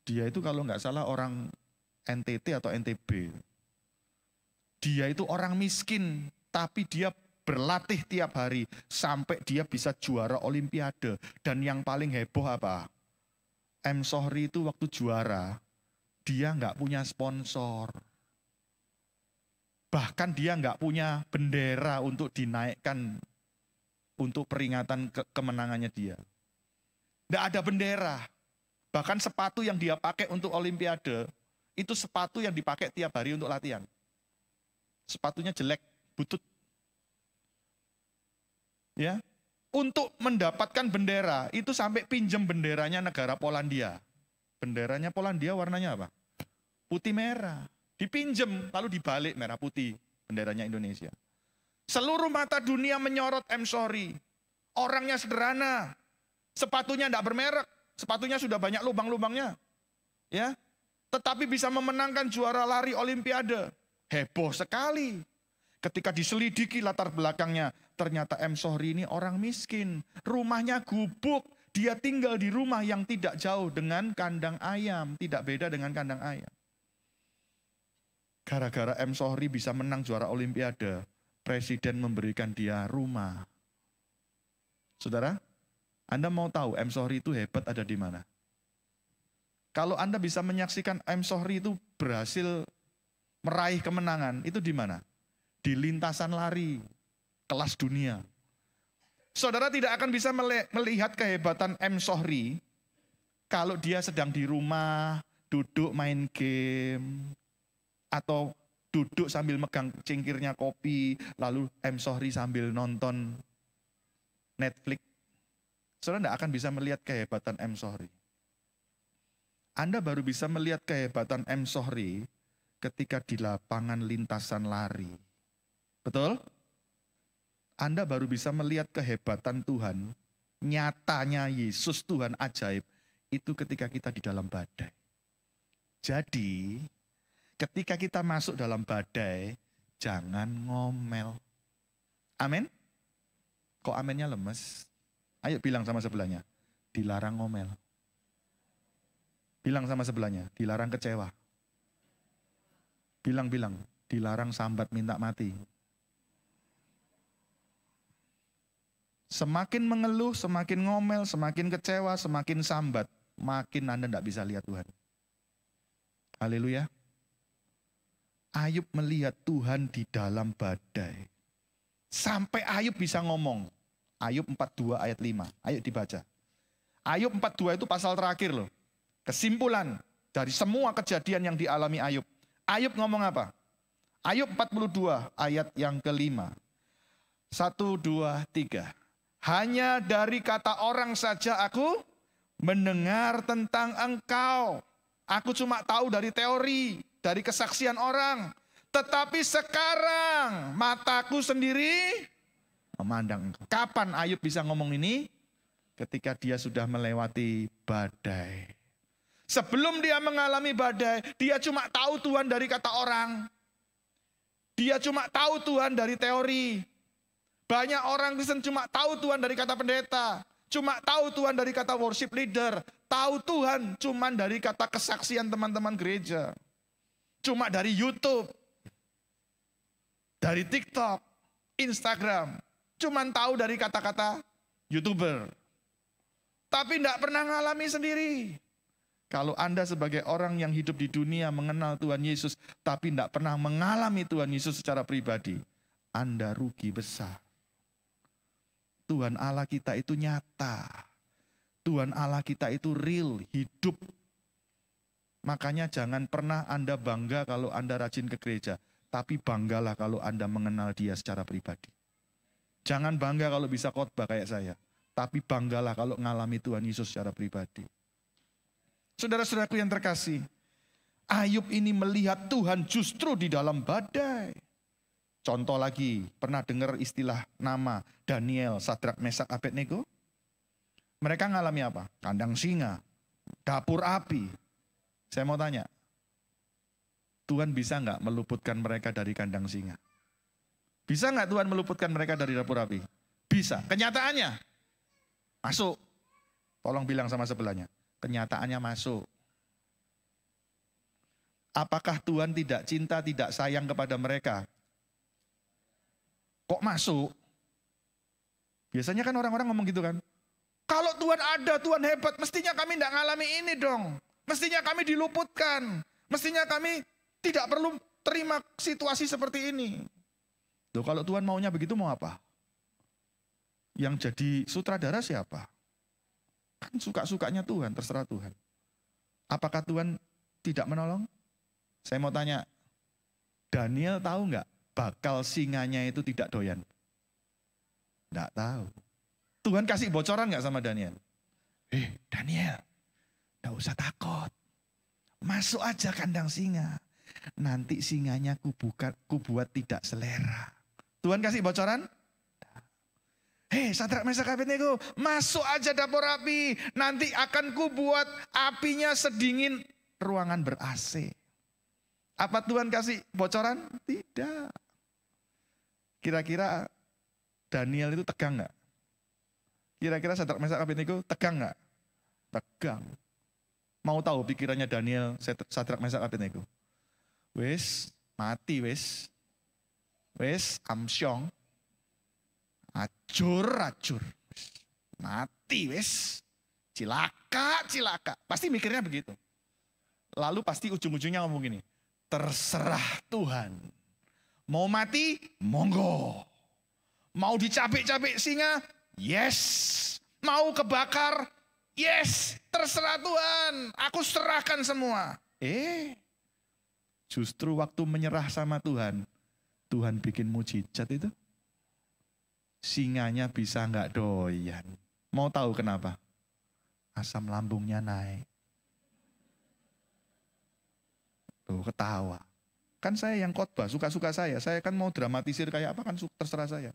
Dia itu kalau nggak salah orang NTT atau NTB. Dia itu orang miskin, tapi dia berlatih tiap hari sampai dia bisa juara olimpiade. Dan yang paling heboh apa? M. Sohri itu waktu juara, dia nggak punya sponsor. Bahkan dia nggak punya bendera untuk dinaikkan untuk peringatan kemenangannya dia. Nggak ada bendera. Bahkan sepatu yang dia pakai untuk olimpiade, itu sepatu yang dipakai tiap hari untuk latihan. Sepatunya jelek, butut. Ya, untuk mendapatkan bendera, itu sampai pinjam benderanya negara Polandia. Benderanya Polandia warnanya apa? Putih merah. Dipinjem, lalu dibalik merah putih. Benderanya Indonesia. Seluruh mata dunia menyorot M. Sohri. Orangnya sederhana. Sepatunya tidak bermerek. Sepatunya sudah banyak lubang-lubangnya. Ya, tetapi bisa memenangkan juara lari olimpiade. Heboh sekali. Ketika diselidiki latar belakangnya, ternyata M. Sohri ini orang miskin. Rumahnya gubuk. Dia tinggal di rumah yang tidak jauh dengan kandang ayam. Tidak beda dengan kandang ayam. Gara-gara M. Sohri bisa menang juara olimpiade, presiden memberikan dia rumah. Saudara, Anda mau tahu M. Sohri itu hebat ada di mana? Kalau Anda bisa menyaksikan M. Sohri itu berhasil meraih kemenangan, itu di mana? Di lintasan lari, kelas dunia. Saudara tidak akan bisa melihat kehebatan M. Sohri kalau dia sedang di rumah, duduk main game, atau duduk sambil megang cingkirnya kopi, lalu M. Sohri sambil nonton Netflix. Saudara tidak akan bisa melihat kehebatan M. Sohri. Anda baru bisa melihat kehebatan M. Sohri ketika di lapangan lintasan lari. Betul? Anda baru bisa melihat kehebatan Tuhan, nyatanya Yesus Tuhan ajaib, itu ketika kita di dalam badai. Jadi, ketika kita masuk dalam badai, jangan ngomel. Amin? Kok amennya lemes? Ayo bilang sama sebelahnya, dilarang ngomel. Bilang sama sebelahnya, dilarang kecewa. Bilang, dilarang sambat minta mati. Semakin mengeluh, semakin ngomel, semakin kecewa, semakin sambat, makin Anda tidak bisa lihat Tuhan. Haleluya. Ayub melihat Tuhan di dalam badai. Sampai Ayub bisa ngomong. Ayub 42 ayat 5. Ayo dibaca. Ayub 42 itu pasal terakhir loh. Kesimpulan dari semua kejadian yang dialami Ayub. Ayub ngomong apa? Ayub 42 ayat yang kelima. 1, 2, 3. Hanya dari kata orang saja aku mendengar tentang engkau. Aku cuma tahu dari teori, dari kesaksian orang. Tetapi sekarang mataku sendiri memandang engkau. Kapan Ayub bisa ngomong ini? Ketika dia sudah melewati badai. Sebelum dia mengalami badai, dia cuma tahu Tuhan dari kata orang. Dia cuma tahu Tuhan dari teori. Banyak orang Kristen cuma tahu Tuhan dari kata pendeta. Cuma tahu Tuhan dari kata worship leader. Tahu Tuhan cuma dari kata kesaksian teman-teman gereja. Cuma dari YouTube. Dari TikTok. Instagram. Cuma tahu dari kata-kata YouTuber. Tapi tidak pernah ngalami sendiri. Kalau Anda sebagai orang yang hidup di dunia mengenal Tuhan Yesus, tapi tidak pernah mengalami Tuhan Yesus secara pribadi, Anda rugi besar. Tuhan Allah kita itu nyata. Tuhan Allah kita itu real, hidup. Makanya jangan pernah Anda bangga kalau Anda rajin ke gereja, tapi banggalah kalau Anda mengenal Dia secara pribadi. Jangan bangga kalau bisa khotbah kayak saya, tapi banggalah kalau ngalami Tuhan Yesus secara pribadi. Saudara-saudaraku yang terkasih, Ayub ini melihat Tuhan justru di dalam badai. Contoh lagi, pernah dengar istilah nama Daniel, Sadrak, Mesak, Abednego? Mereka ngalami apa? Kandang singa, dapur api. Saya mau tanya, Tuhan bisa nggak meluputkan mereka dari kandang singa? Bisa nggak Tuhan meluputkan mereka dari dapur api? Bisa. Kenyataannya, masuk. Tolong bilang sama sebelahnya. Kenyataannya masuk. Apakah Tuhan tidak cinta, tidak sayang kepada mereka? Kok masuk? Biasanya kan orang-orang ngomong gitu kan. Kalau Tuhan ada, Tuhan hebat, mestinya kami tidak ngalami ini dong. Mestinya kami diluputkan. Mestinya kami tidak perlu terima situasi seperti ini. Loh, kalau Tuhan maunya begitu mau apa? Yang jadi sutradara siapa? Kan suka-sukanya Tuhan, terserah Tuhan. Apakah Tuhan tidak menolong? Saya mau tanya, Daniel tahu nggak bakal singanya itu tidak doyan? Nggak tahu. Tuhan kasih bocoran nggak sama Daniel? Daniel, nggak usah takut. Masuk aja kandang singa. Nanti singanya kubuat tidak selera. Tuhan kasih bocoran? Sadrak, Mesak, Abednego, masuk aja dapur api. Nanti akan kubuat apinya sedingin ruangan ber-AC. Apa Tuhan kasih bocoran? Tidak. Kira-kira Daniel itu tegang nggak? Kira-kira Sadrak, Mesak, Abednego tegang nggak? Tegang. Mau tahu pikirannya Daniel, Sadrak, Mesak, Abednego? Wes, mati wes. Wes, amsyong. Acur. Mati wes. Cilaka. Pasti mikirnya begitu. Lalu pasti ujung-ujungnya ngomong gini. Terserah Tuhan. Mau mati, monggo. Mau dicabik-cabik singa, yes. Mau kebakar, yes. Terserah Tuhan. Aku serahkan semua. Justru waktu menyerah sama Tuhan, Tuhan bikin mujizat itu. Singanya bisa nggak doyan. Mau tahu kenapa? Asam lambungnya naik. Tuh ketawa. Kan saya yang khotbah, suka-suka saya. Saya kan mau dramatisir kayak apa kan terserah saya.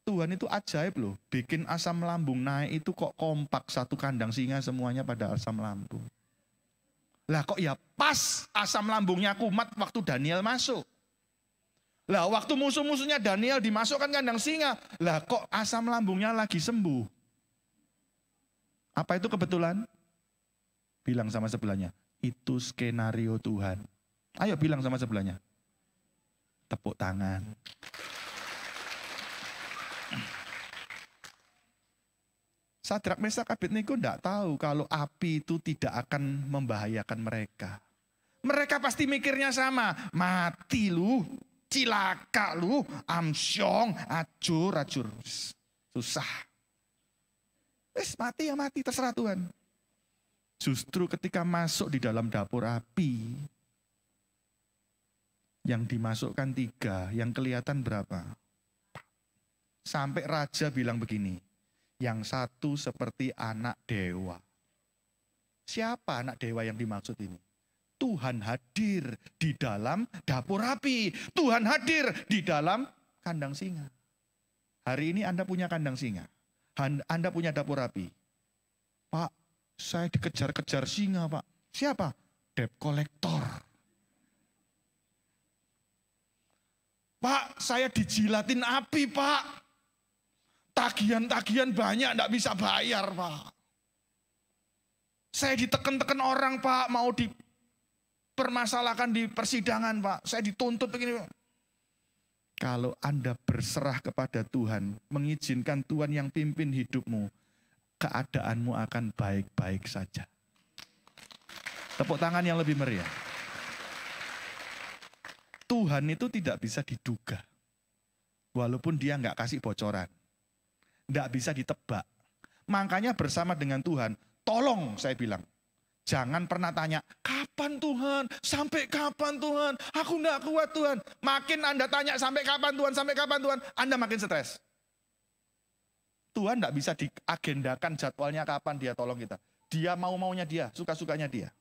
Tuhan itu ajaib loh. Bikin asam lambung naik itu kok kompak satu kandang singa semuanya pada asam lambung. Lah kok ya pas asam lambungnya kumat waktu Daniel masuk. Lah waktu musuh-musuhnya Daniel dimasukkan kandang singa, lah kok asam lambungnya lagi sembuh? Apa itu kebetulan? Bilang sama sebelahnya, itu skenario Tuhan. Ayo bilang sama sebelahnya. Tepuk tangan. Sadrak, Mesak, Abednego enggak tahu kalau api itu tidak akan membahayakan mereka. Mereka pasti mikirnya sama, mati lu, cilaka lu, amsyong, acur. Susah. Wes mati ya mati, terserah Tuhan. Justru ketika masuk di dalam dapur api, yang dimasukkan 3, yang kelihatan berapa? Sampai raja bilang begini, yang satu seperti anak dewa. Siapa anak dewa yang dimaksud ini? Tuhan hadir di dalam dapur api. Tuhan hadir di dalam kandang singa. Hari ini Anda punya kandang singa. Anda punya dapur api. Pak, saya dikejar-kejar singa, Pak. Siapa? Debt collector. Pak, saya dijilatin api, Pak. Tagihan-tagihan banyak, enggak bisa bayar, Pak. Saya diteken-teken orang, Pak. Mau dipermasalahkan di persidangan, Pak. Saya dituntut begini, Pak. Kalau Anda berserah kepada Tuhan, mengizinkan Tuhan yang pimpin hidupmu, keadaanmu akan baik-baik saja. Tepuk tangan yang lebih meriah. Tuhan itu tidak bisa diduga. Walaupun dia nggak kasih bocoran. Nggak bisa ditebak. Makanya bersama dengan Tuhan, tolong saya bilang. Jangan pernah tanya, kapan Tuhan? Sampai kapan Tuhan? Aku nggak kuat Tuhan. Makin Anda tanya sampai kapan Tuhan? Sampai kapan Tuhan? Anda makin stres. Tuhan nggak bisa diagendakan jadwalnya kapan dia tolong kita. Dia mau-maunya dia, suka-sukanya dia.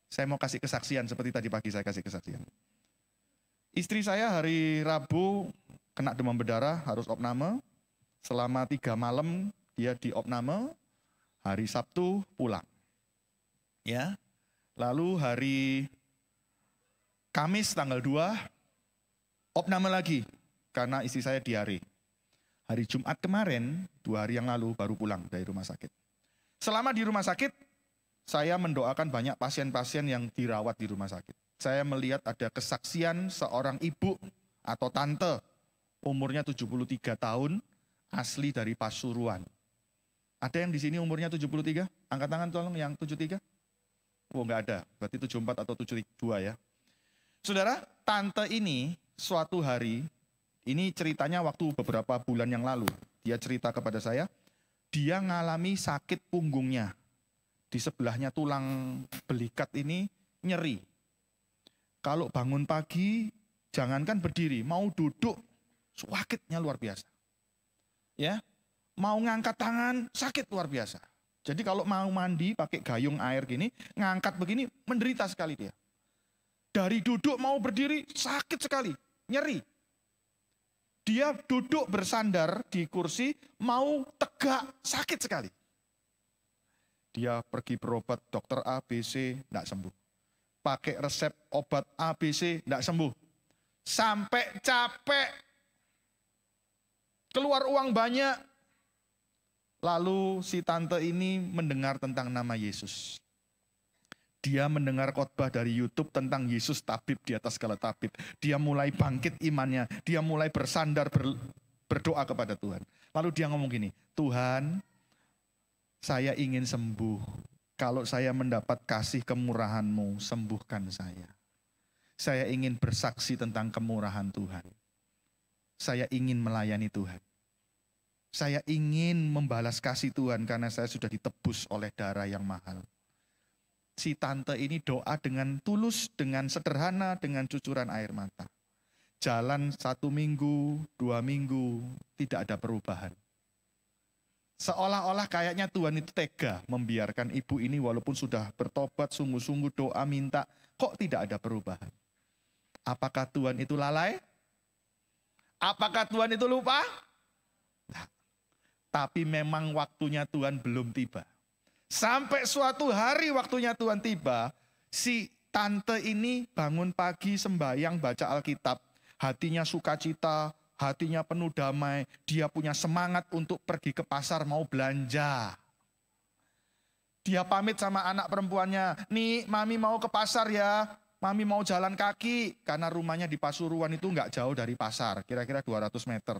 Saya mau kasih kesaksian seperti tadi pagi saya kasih kesaksian. Istri saya hari Rabu kena demam berdarah, harus opname. Selama 3 malam dia di opname, hari Sabtu pulang. Ya. Lalu hari Kamis tanggal 2, opname lagi, karena istri saya diare. Hari Jumat kemarin, 2 hari yang lalu baru pulang dari rumah sakit. Selama di rumah sakit, saya mendoakan banyak pasien-pasien yang dirawat di rumah sakit. Saya melihat ada kesaksian seorang ibu atau tante, umurnya 73 tahun, asli dari Pasuruan. Ada yang di sini umurnya 73? Angkat tangan tolong yang 73. Oh enggak ada, berarti 74 atau 72 ya. Saudara, tante ini suatu hari, ini ceritanya waktu beberapa bulan yang lalu. Dia cerita kepada saya, dia ngalami sakit punggungnya. Di sebelahnya tulang belikat ini nyeri. Kalau bangun pagi, jangankan berdiri, mau duduk, sakitnya luar biasa. Ya, mau ngangkat tangan, sakit luar biasa. Jadi kalau mau mandi pakai gayung air gini, ngangkat begini, menderita sekali dia. Dari duduk mau berdiri, sakit sekali, nyeri. Dia duduk bersandar di kursi, mau tegak, sakit sekali. Dia pergi berobat dokter A, B, C, tidak sembuh. Pakai resep obat A, B, C, tidak sembuh. Sampai capek, keluar uang banyak. Lalu si tante ini mendengar tentang nama Yesus. Dia mendengar khotbah dari YouTube tentang Yesus tabib di atas segala tabib. Dia mulai bangkit imannya, dia mulai bersandar, berdoa kepada Tuhan. Lalu dia ngomong gini, Tuhan, saya ingin sembuh. Kalau saya mendapat kasih kemurahan-Mu, sembuhkan saya. Saya ingin bersaksi tentang kemurahan Tuhan. Saya ingin melayani Tuhan. Saya ingin membalas kasih Tuhan karena saya sudah ditebus oleh darah yang mahal. Si tante ini doa dengan tulus, dengan sederhana, dengan cucuran air mata. Jalan 1 minggu, 2 minggu, tidak ada perubahan. Seolah-olah kayaknya Tuhan itu tega membiarkan ibu ini walaupun sudah bertobat, sungguh-sungguh doa minta, kok tidak ada perubahan. Apakah Tuhan itu lalai? Apakah Tuhan itu lupa? Nah, tapi memang waktunya Tuhan belum tiba. Sampai suatu hari waktunya Tuhan tiba, si tante ini bangun pagi sembahyang baca Alkitab, hatinya sukacita, hatinya penuh damai, dia punya semangat untuk pergi ke pasar mau belanja. Dia pamit sama anak perempuannya, nih mami mau ke pasar ya, mami mau jalan kaki, karena rumahnya di Pasuruan itu nggak jauh dari pasar, kira-kira 200 meter.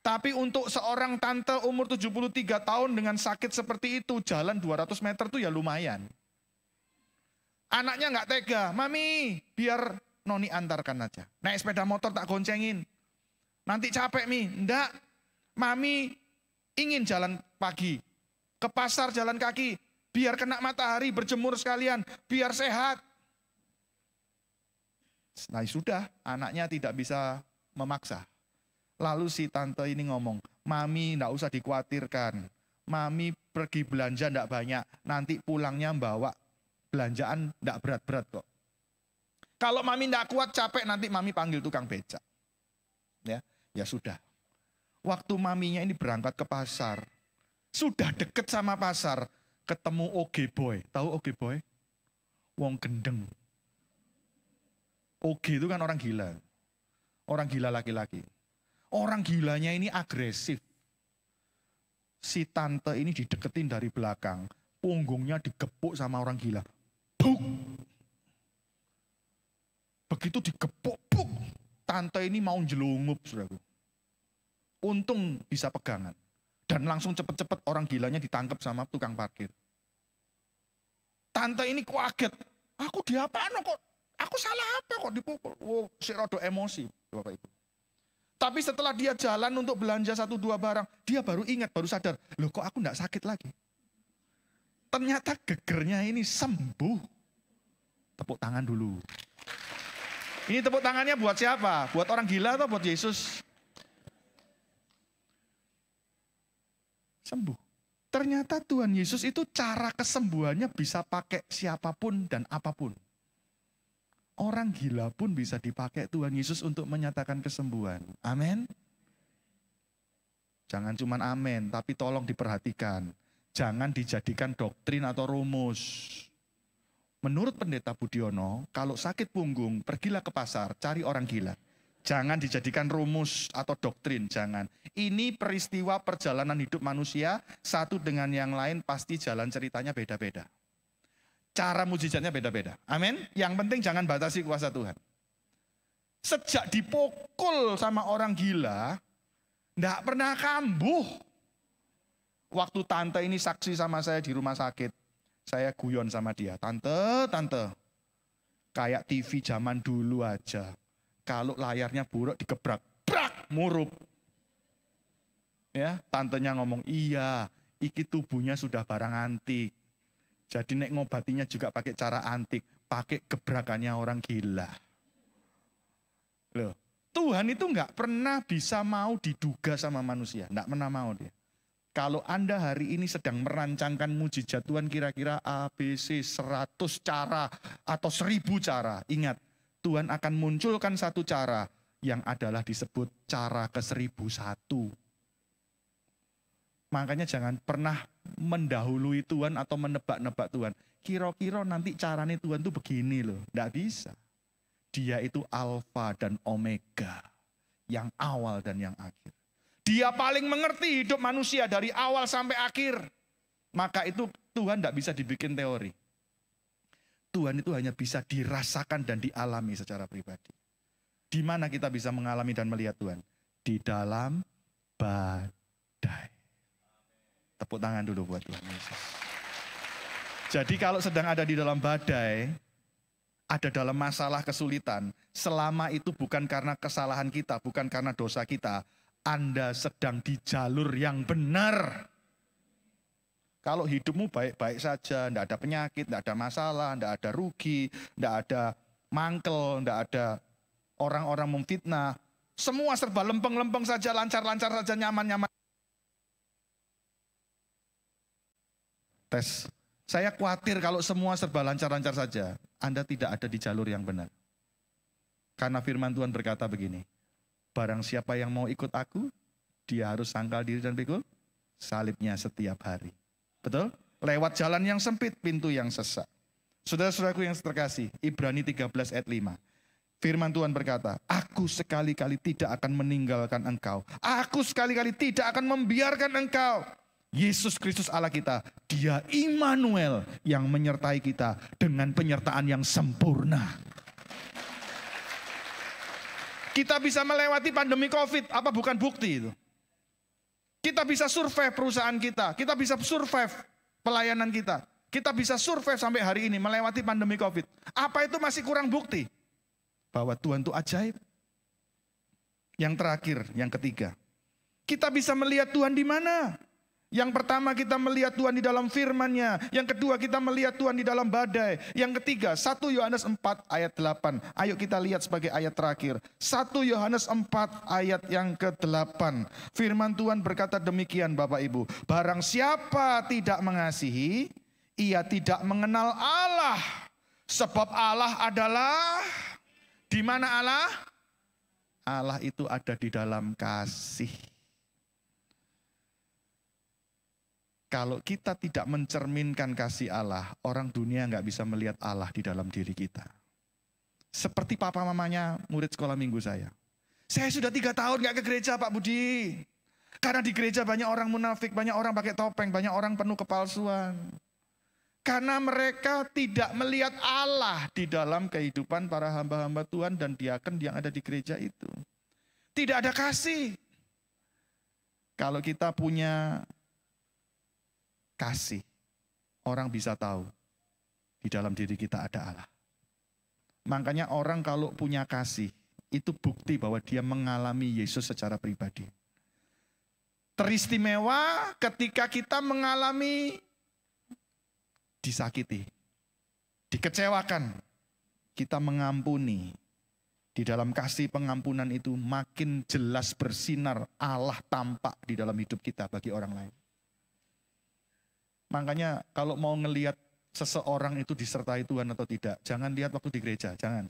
Tapi untuk seorang tante umur 73 tahun dengan sakit seperti itu, jalan 200 meter tuh ya lumayan. Anaknya nggak tega, Mami biar Noni antarkan aja. Naik sepeda motor tak goncengin. Nanti capek Mi, enggak. Mami ingin jalan pagi, ke pasar jalan kaki, biar kena matahari, berjemur sekalian, biar sehat. Nah sudah, anaknya tidak bisa memaksa. Lalu si tante ini ngomong, Mami enggak usah dikhawatirkan. Mami pergi belanja enggak banyak, nanti pulangnya bawa belanjaan enggak berat-berat kok. Kalau Mami enggak kuat capek, nanti Mami panggil tukang becak. Ya sudah. Waktu maminya ini berangkat ke pasar, sudah deket sama pasar, ketemu Oge Boy. Tahu Oge Boy? Wong gendeng. Oge itu kan orang gila. Orang gila laki-laki. Orang gilanya ini agresif. Si tante ini dideketin dari belakang. Punggungnya digepuk sama orang gila. Buk! Begitu digepuk, buk! Tante ini mau jelungup, saudaraku. Untung bisa pegangan. Dan langsung cepet-cepet orang gilanya ditangkap sama tukang parkir. Tante ini kaget. Aku diapaan kok? Aku salah apa kok dipukul? Oh, si rodo emosi, Bapak Ibu. Tapi setelah dia jalan untuk belanja 1-2 barang, dia baru ingat, baru sadar, loh kok aku enggak sakit lagi. Ternyata gegernya ini sembuh. Tepuk tangan dulu. Ini tepuk tangannya buat siapa? Buat orang gila atau buat Yesus? Sembuh. Ternyata Tuhan Yesus itu cara kesembuhannya bisa pakai siapapun dan apapun. Orang gila pun bisa dipakai Tuhan Yesus untuk menyatakan kesembuhan. Amin. Jangan cuma amin, tapi tolong diperhatikan. Jangan dijadikan doktrin atau rumus. Menurut Pendeta Budiono, kalau sakit punggung, pergilah ke pasar, cari orang gila. Jangan dijadikan rumus atau doktrin, jangan. Ini peristiwa perjalanan hidup manusia, satu dengan yang lain pasti jalan ceritanya beda-beda. Cara mujizatnya beda-beda. Amin. Yang penting jangan batasi kuasa Tuhan. Sejak dipukul sama orang gila, enggak pernah kambuh. Waktu tante ini saksi sama saya di rumah sakit, saya guyon sama dia. Tante, kayak TV zaman dulu aja. Kalau layarnya buruk digebrak, brak, murup. Ya, tantenya ngomong, iya, iki tubuhnya sudah barang antik. Jadi nek ngobatinya juga pakai cara antik, pakai gebrakannya orang gila. Loh, Tuhan itu nggak pernah bisa mau diduga sama manusia, nggak pernah mau dia. Kalau Anda hari ini sedang merancangkan mujizat Tuhan kira-kira ABC 100 cara atau 1000 cara, ingat, Tuhan akan munculkan satu cara yang adalah disebut cara ke-1001. Makanya jangan pernah mendahului Tuhan atau menebak-nebak Tuhan. Kira-kira nanti caranya Tuhan tuh begini loh. Nggak bisa. Dia itu Alfa dan Omega. Yang awal dan yang akhir. Dia paling mengerti hidup manusia dari awal sampai akhir. Maka itu Tuhan nggak bisa dibikin teori. Tuhan itu hanya bisa dirasakan dan dialami secara pribadi. Di mana kita bisa mengalami dan melihat Tuhan? Di dalam badai. Tepuk tangan dulu buat Tuhan Yesus. Jadi kalau sedang ada di dalam badai, ada dalam masalah kesulitan, selama itu bukan karena kesalahan kita, bukan karena dosa kita, Anda sedang di jalur yang benar. Kalau hidupmu baik-baik saja, tidak ada penyakit, tidak ada masalah, tidak ada rugi, tidak ada mangkel, tidak ada orang-orang memfitnah, semua serba lempeng-lempeng saja, lancar-lancar saja, nyaman-nyaman. Tes. Saya khawatir kalau semua serba lancar-lancar saja, Anda tidak ada di jalur yang benar. Karena firman Tuhan berkata begini, barang siapa yang mau ikut aku, dia harus sangkal diri dan pikul salibnya setiap hari. Betul? Lewat jalan yang sempit, pintu yang sesak. Saudara-saudaraku yang terkasih, Ibrani 13 ayat 5. Firman Tuhan berkata, aku sekali-kali tidak akan meninggalkan engkau. Aku sekali-kali tidak akan membiarkan engkau. Yesus Kristus Allah kita, Dia Immanuel yang menyertai kita dengan penyertaan yang sempurna. Kita bisa melewati pandemi COVID, apa bukan bukti itu? Kita bisa survive perusahaan kita bisa survive pelayanan kita bisa survive sampai hari ini melewati pandemi COVID. Apa itu masih kurang bukti bahwa Tuhan itu ajaib? Yang terakhir, yang ketiga, kita bisa melihat Tuhan di mana? Yang pertama kita melihat Tuhan di dalam firman-Nya. Yang kedua kita melihat Tuhan di dalam badai. Yang ketiga 1 Yohanes 4 ayat 8. Ayo kita lihat sebagai ayat terakhir. 1 Yohanes 4 ayat yang ke-8. Firman Tuhan berkata demikian Bapak Ibu. Barang siapa tidak mengasihi, ia tidak mengenal Allah. Sebab Allah adalah, di mana Allah? Allah itu ada di dalam kasih. Kalau kita tidak mencerminkan kasih Allah, orang dunia nggak bisa melihat Allah di dalam diri kita. Seperti papa mamanya murid sekolah minggu saya. Saya sudah 3 tahun nggak ke gereja Pak Budi. Karena di gereja banyak orang munafik, banyak orang pakai topeng, banyak orang penuh kepalsuan. Karena mereka tidak melihat Allah di dalam kehidupan para hamba-hamba Tuhan dan diaken yang ada di gereja itu. Tidak ada kasih. Kalau kita punya kasih, orang bisa tahu di dalam diri kita ada Allah. Makanya orang kalau punya kasih, itu bukti bahwa dia mengalami Yesus secara pribadi. Teristimewa ketika kita mengalami disakiti, dikecewakan, kita mengampuni. Di dalam kasih pengampunan itu makin jelas bersinar Allah tampak di dalam hidup kita bagi orang lain. Makanya kalau mau ngelihat seseorang itu disertai Tuhan atau tidak, jangan lihat waktu di gereja, jangan.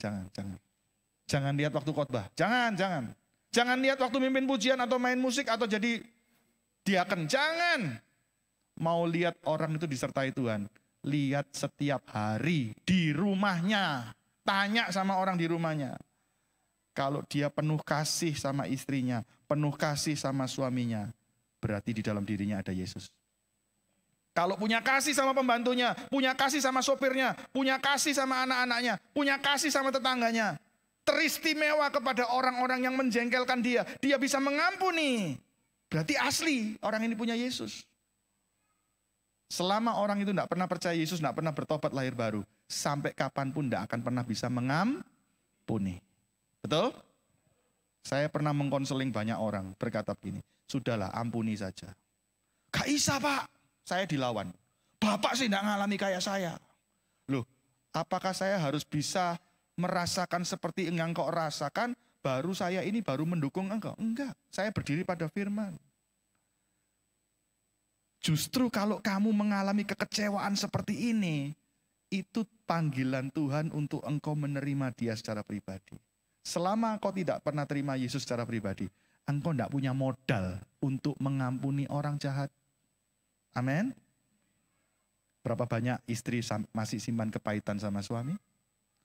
Jangan lihat waktu khotbah, jangan. Jangan lihat waktu mimpin pujian atau main musik atau jadi diaken, jangan. Mau lihat orang itu disertai Tuhan, lihat setiap hari di rumahnya, tanya sama orang di rumahnya. Kalau dia penuh kasih sama istrinya, penuh kasih sama suaminya, berarti di dalam dirinya ada Yesus. Kalau punya kasih sama pembantunya, punya kasih sama sopirnya, punya kasih sama anak-anaknya, punya kasih sama tetangganya, teristimewa kepada orang-orang yang menjengkelkan dia, dia bisa mengampuni. Berarti asli orang ini punya Yesus. Selama orang itu tidak pernah percaya Yesus, tidak pernah bertobat lahir baru, sampai kapanpun tidak akan pernah bisa mengampuni. Betul? Saya pernah mengkonseling banyak orang berkata begini, sudahlah ampuni saja. Gak bisa Pak. Saya dilawan. Bapak sih tidak ngalami kayak saya. Loh, apakah saya harus bisa merasakan seperti yang engkau rasakan, baru saya ini baru mendukung engkau? Enggak, saya berdiri pada firman. Justru kalau kamu mengalami kekecewaan seperti ini, itu panggilan Tuhan untuk engkau menerima dia secara pribadi. Selama engkau tidak pernah terima Yesus secara pribadi, engkau tidak punya modal untuk mengampuni orang jahat. Amin. Berapa banyak istri masih simpan kepahitan sama suami?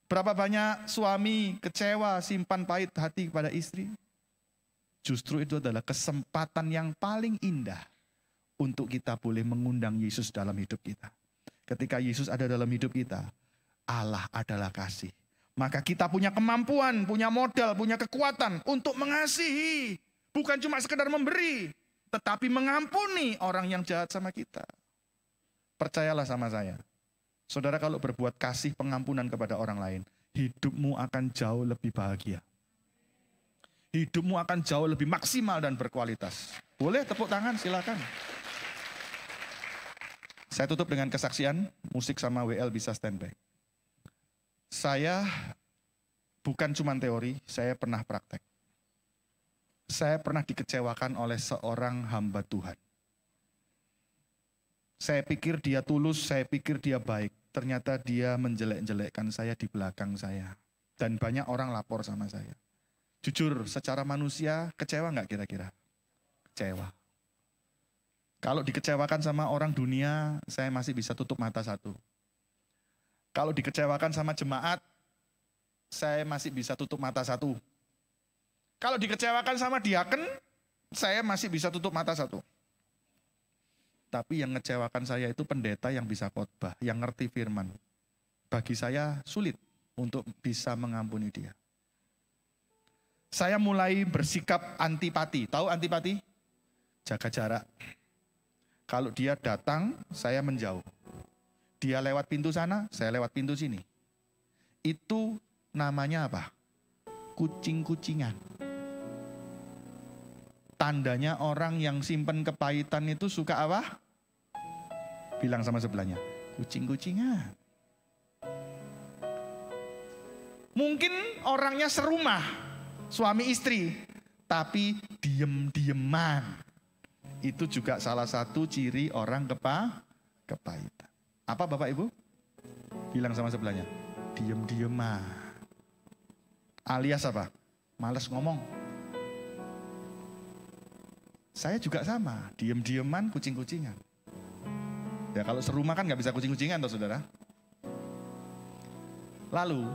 Berapa banyak suami kecewa, simpan pahit hati kepada istri? Justru itu adalah kesempatan yang paling indah untuk kita boleh mengundang Yesus dalam hidup kita. Ketika Yesus ada dalam hidup kita, Allah adalah kasih. Maka kita punya kemampuan, punya modal, punya kekuatan untuk mengasihi. Bukan cuma sekedar memberi, tetapi mengampuni orang yang jahat sama kita. Percayalah sama saya. Saudara kalau berbuat kasih pengampunan kepada orang lain, hidupmu akan jauh lebih bahagia. Hidupmu akan jauh lebih maksimal dan berkualitas. Boleh tepuk tangan, silakan. Saya tutup dengan kesaksian, musik sama WL bisa standby. Saya bukan cuma teori, saya pernah praktek. Saya pernah dikecewakan oleh seorang hamba Tuhan. Saya pikir dia tulus, saya pikir dia baik. Ternyata dia menjelek-jelekkan saya di belakang saya. Dan banyak orang lapor sama saya. Jujur, secara manusia kecewa nggak kira-kira? Kecewa. Kalau dikecewakan sama orang dunia, saya masih bisa tutup mata satu. Kalau dikecewakan sama jemaat, saya masih bisa tutup mata satu. Kalau dikecewakan sama diaken, saya masih bisa tutup mata satu. Tapi yang ngecewakan saya itu pendeta yang bisa khotbah, yang ngerti firman. Bagi saya sulit untuk bisa mengampuni dia. Saya mulai bersikap antipati. Tahu antipati? jaga jarak. Kalau dia datang, saya menjauh. Dia lewat pintu sana, saya lewat pintu sini. Itu namanya apa? Kucing-kucingan. Tandanya orang yang simpen kepahitan itu suka apa? Bilang sama sebelahnya, kucing-kucingan. Mungkin orangnya serumah, suami istri, tapi diem-dieman. Itu juga salah satu ciri orang kepahitan. Apa Bapak Ibu? Bilang sama sebelahnya, diem-dieman. Alias apa? Males ngomong. Saya juga sama, diem-dieman, kucing-kucingan. Ya kalau serumah kan nggak bisa kucing-kucingan toh saudara. Lalu,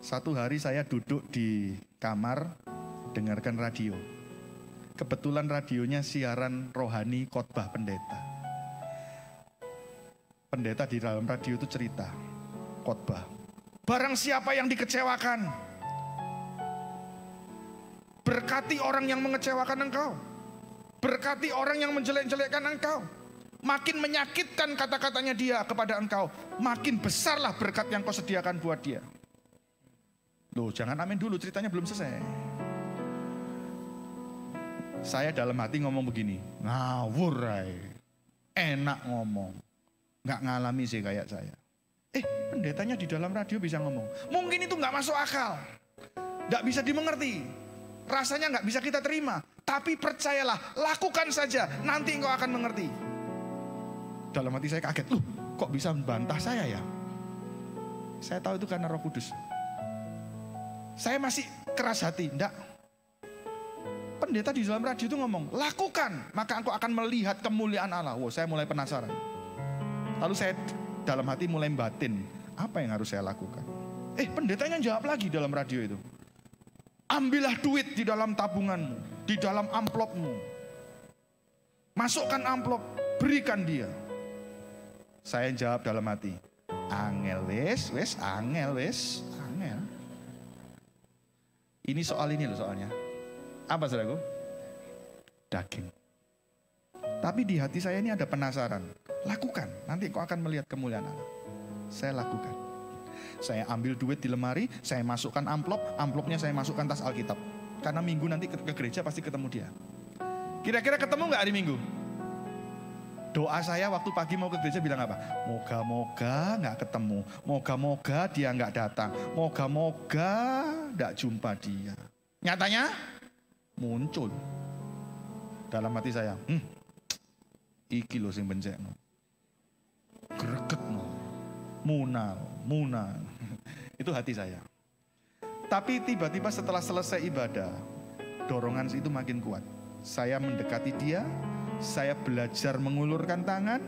satu hari saya duduk di kamar, dengarkan radio. Kebetulan radionya siaran rohani khotbah pendeta. Pendeta di dalam radio itu cerita, khotbah. Barang siapa yang dikecewakan, berkati orang yang mengecewakan engkau. Berkati orang yang menjelek-jelekkan engkau. Makin menyakitkan kata-katanya dia kepada engkau, makin besarlah berkat yang kau sediakan buat dia. Loh, jangan amin dulu, ceritanya belum selesai. Saya dalam hati ngomong begini, ngawur rai. Enak ngomong. Nggak ngalami sih kayak saya. Pendetanya di dalam radio bisa ngomong. Mungkin itu nggak masuk akal. Nggak bisa dimengerti. Rasanya nggak bisa kita terima. Tapi percayalah, lakukan saja. Nanti engkau akan mengerti. Dalam hati saya kaget. Loh, kok bisa membantah saya ya? Saya tahu itu karena Roh Kudus. Saya masih keras hati. Enggak. Pendeta di dalam radio itu ngomong, lakukan, maka engkau akan melihat kemuliaan Allah. Wow, saya mulai penasaran. Lalu saya dalam hati mulai batin, apa yang harus saya lakukan? Pendetanya jawab lagi dalam radio itu. Ambillah duit di dalam tabunganmu, di dalam amplopmu. Masukkan amplop, berikan dia. Saya jawab dalam hati, angel wes, angel. Ini soal ini loh soalnya. Apa saudaraku? Daging. Tapi di hati saya ini ada penasaran. Lakukan, nanti kau akan melihat kemuliaan Allah. Saya lakukan. Saya ambil duit di lemari, saya masukkan amplop, amplopnya saya masukkan tas Alkitab. Karena minggu nanti ke gereja pasti ketemu dia. Kira-kira ketemu gak hari Minggu? Doa saya waktu pagi mau ke gereja bilang apa? Moga-moga gak ketemu. Moga-moga dia gak datang. Moga-moga gak jumpa dia. Nyatanya muncul. Dalam hati saya, iki lho sing bencekno. Gregetno. Munal. Itu hati saya. Tapi tiba-tiba setelah selesai ibadah, dorongan itu makin kuat. Saya mendekati dia, saya belajar mengulurkan tangan,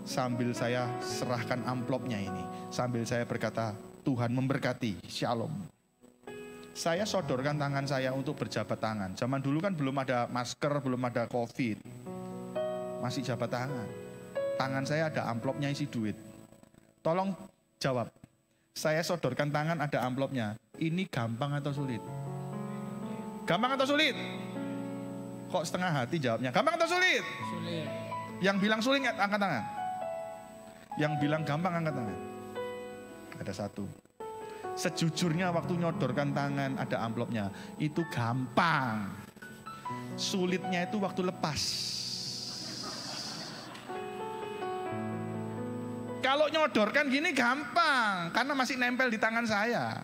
sambil saya serahkan amplopnya ini. Sambil saya berkata, Tuhan memberkati, shalom. Saya sodorkan tangan saya untuk berjabat tangan. Zaman dulu kan belum ada masker, belum ada COVID. Masih jabat tangan. Tangan saya ada amplopnya isi duit. Tolong jawab. Saya sodorkan tangan ada amplopnya. Ini gampang atau sulit? Gampang atau sulit? Kok setengah hati jawabnya? Gampang atau sulit? Sulit. Yang bilang sulit angkat tangan. Yang bilang gampang angkat tangan. Ada satu. Sejujurnya waktu nyodorkan tangan ada amplopnya. Itu gampang. Sulitnya itu waktu lepas. Kalau nyodorkan gini gampang, karena masih nempel di tangan saya.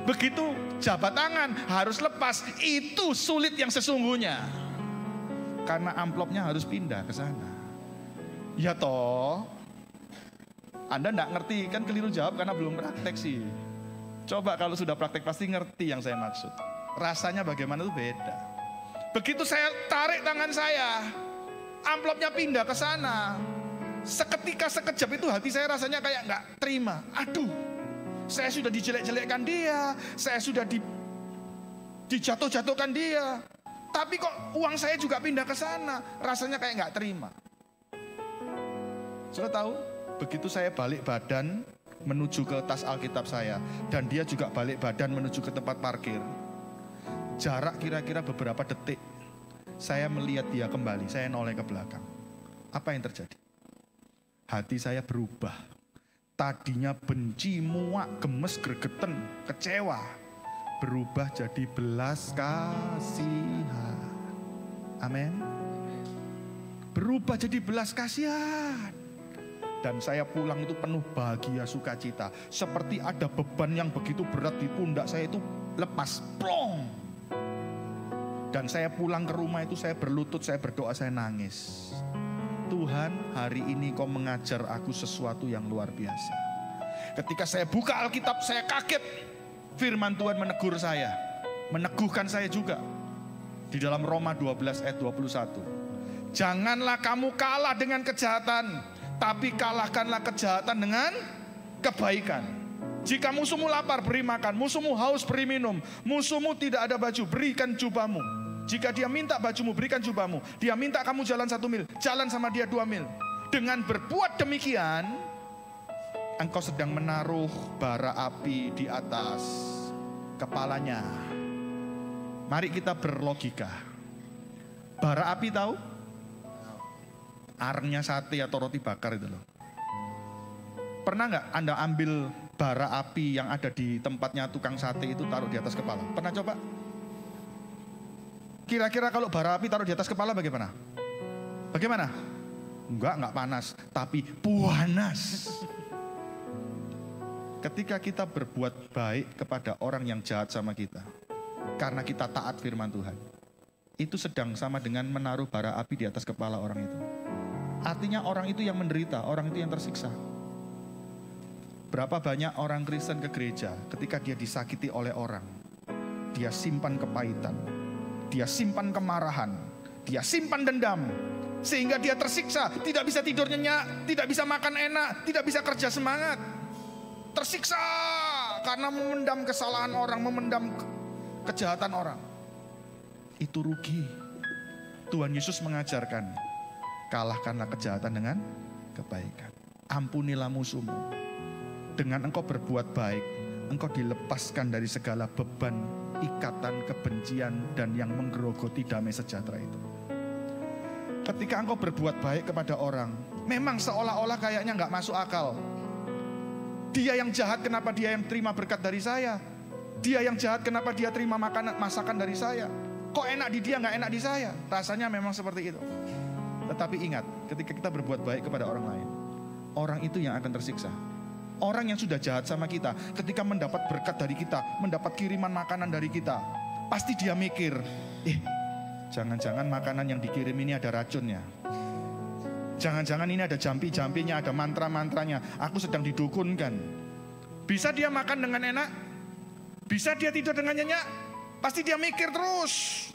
Begitu jabat tangan harus lepas, itu sulit yang sesungguhnya. Karena amplopnya harus pindah ke sana. Ya toh, Anda enggak ngerti, kan keliru jawab karena belum praktek sih. Coba kalau sudah praktek pasti ngerti yang saya maksud. Rasanya bagaimana itu beda. Begitu saya tarik tangan saya, amplopnya pindah ke sana. Seketika sekejap itu hati saya rasanya kayak nggak terima. Aduh, saya sudah dijelek-jelekkan dia, saya sudah dijatuh-jatuhkan dia. Tapi kok uang saya juga pindah ke sana, rasanya kayak nggak terima. Sudah tahu? Begitu saya balik badan menuju ke tas Alkitab saya, dan dia juga balik badan menuju ke tempat parkir. Jarak kira-kira beberapa detik. Saya melihat dia kembali, saya noleh ke belakang. Apa yang terjadi? Hati saya berubah. Tadinya benci, muak, gemes, gregeten, kecewa. Berubah jadi belas kasihan. Amin. Berubah jadi belas kasihan. Dan saya pulang itu penuh bahagia, sukacita. Seperti ada beban yang begitu berat di pundak saya itu lepas. Plong. Dan saya pulang ke rumah itu saya berlutut, saya berdoa, saya nangis. Tuhan, hari ini Kau mengajar aku sesuatu yang luar biasa. Ketika saya buka Alkitab, saya kaget. Firman Tuhan menegur saya, meneguhkan saya juga. Di dalam Roma 12 ayat 21. Janganlah kamu kalah dengan kejahatan, tapi kalahkanlah kejahatan dengan kebaikan. Jika musuhmu lapar, beri makan. Musuhmu haus, beri minum. Musuhmu tidak ada baju, berikan jubahmu. Jika dia minta bajumu, berikan jubahmu. Dia minta kamu jalan 1 mil, jalan sama dia 2 mil. Dengan berbuat demikian, engkau sedang menaruh bara api di atas kepalanya. Mari kita berlogika. Bara api tahu? Arengnya sate atau roti bakar itu loh. Pernah nggak Anda ambil bara api yang ada di tempatnya tukang sate itu taruh di atas kepala? Pernah coba? Kira-kira kalau bara api taruh di atas kepala bagaimana? Bagaimana? Enggak panas, tapi panas. Ketika kita berbuat baik kepada orang yang jahat sama kita, karena kita taat firman Tuhan, itu sedang sama dengan menaruh bara api di atas kepala orang itu. Artinya orang itu yang menderita, orang itu yang tersiksa. Berapa banyak orang Kristen ke gereja ketika dia disakiti oleh orang, dia simpan kepahitan, dia simpan kemarahan, dia simpan dendam, sehingga dia tersiksa, tidak bisa tidur nyenyak, tidak bisa makan enak, tidak bisa kerja semangat. Tersiksa karena memendam kesalahan orang, memendam kejahatan orang. Itu rugi. Tuhan Yesus mengajarkan, kalahkanlah kejahatan dengan kebaikan. Ampunilah musuhmu. Dengan engkau berbuat baik, engkau dilepaskan dari segala beban, ikatan, kebencian, dan yang menggerogoti damai sejahtera itu. Ketika engkau berbuat baik kepada orang, memang seolah-olah kayaknya gak masuk akal. Dia yang jahat, kenapa dia yang terima berkat dari saya? Dia yang jahat, kenapa dia terima makanan, masakan dari saya? Kok enak di dia, gak enak di saya? Rasanya memang seperti itu. Tetapi ingat, ketika kita berbuat baik kepada orang lain, orang itu yang akan tersiksa. Orang yang sudah jahat sama kita, ketika mendapat berkat dari kita, mendapat kiriman makanan dari kita, pasti dia mikir, jangan-jangan makanan yang dikirim ini ada racunnya. Jangan-jangan ini ada jampi-jampinya, ada mantra-mantranya. Aku sedang didukunkan. Bisa dia makan dengan enak? Bisa dia tidur dengan nyenyak? Pasti dia mikir terus.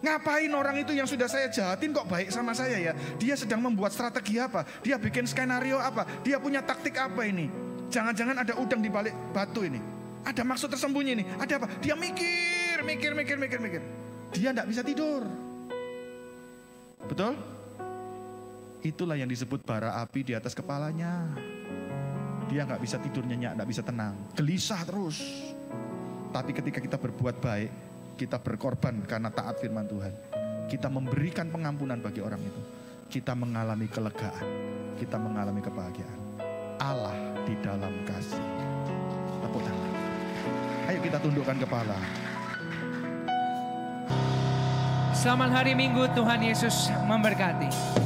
Ngapain orang itu yang sudah saya jahatin kok baik sama saya ya? Dia sedang membuat strategi apa? Dia bikin skenario apa? Dia punya taktik apa ini? Jangan-jangan ada udang di balik batu ini. Ada maksud tersembunyi ini. Ada apa? Dia mikir. Dia tidak bisa tidur. Betul? Itulah yang disebut bara api di atas kepalanya. Dia nggak bisa tidur nyenyak, nggak bisa tenang, gelisah terus. Tapi ketika kita berbuat baik, kita berkorban karena taat firman Tuhan, kita memberikan pengampunan bagi orang itu, kita mengalami kelegaan, kita mengalami kebahagiaan. Allah di dalam kasih. Tepuk tangan. Ayo kita tundukkan kepala. Selamat hari Minggu, Tuhan Yesus memberkati.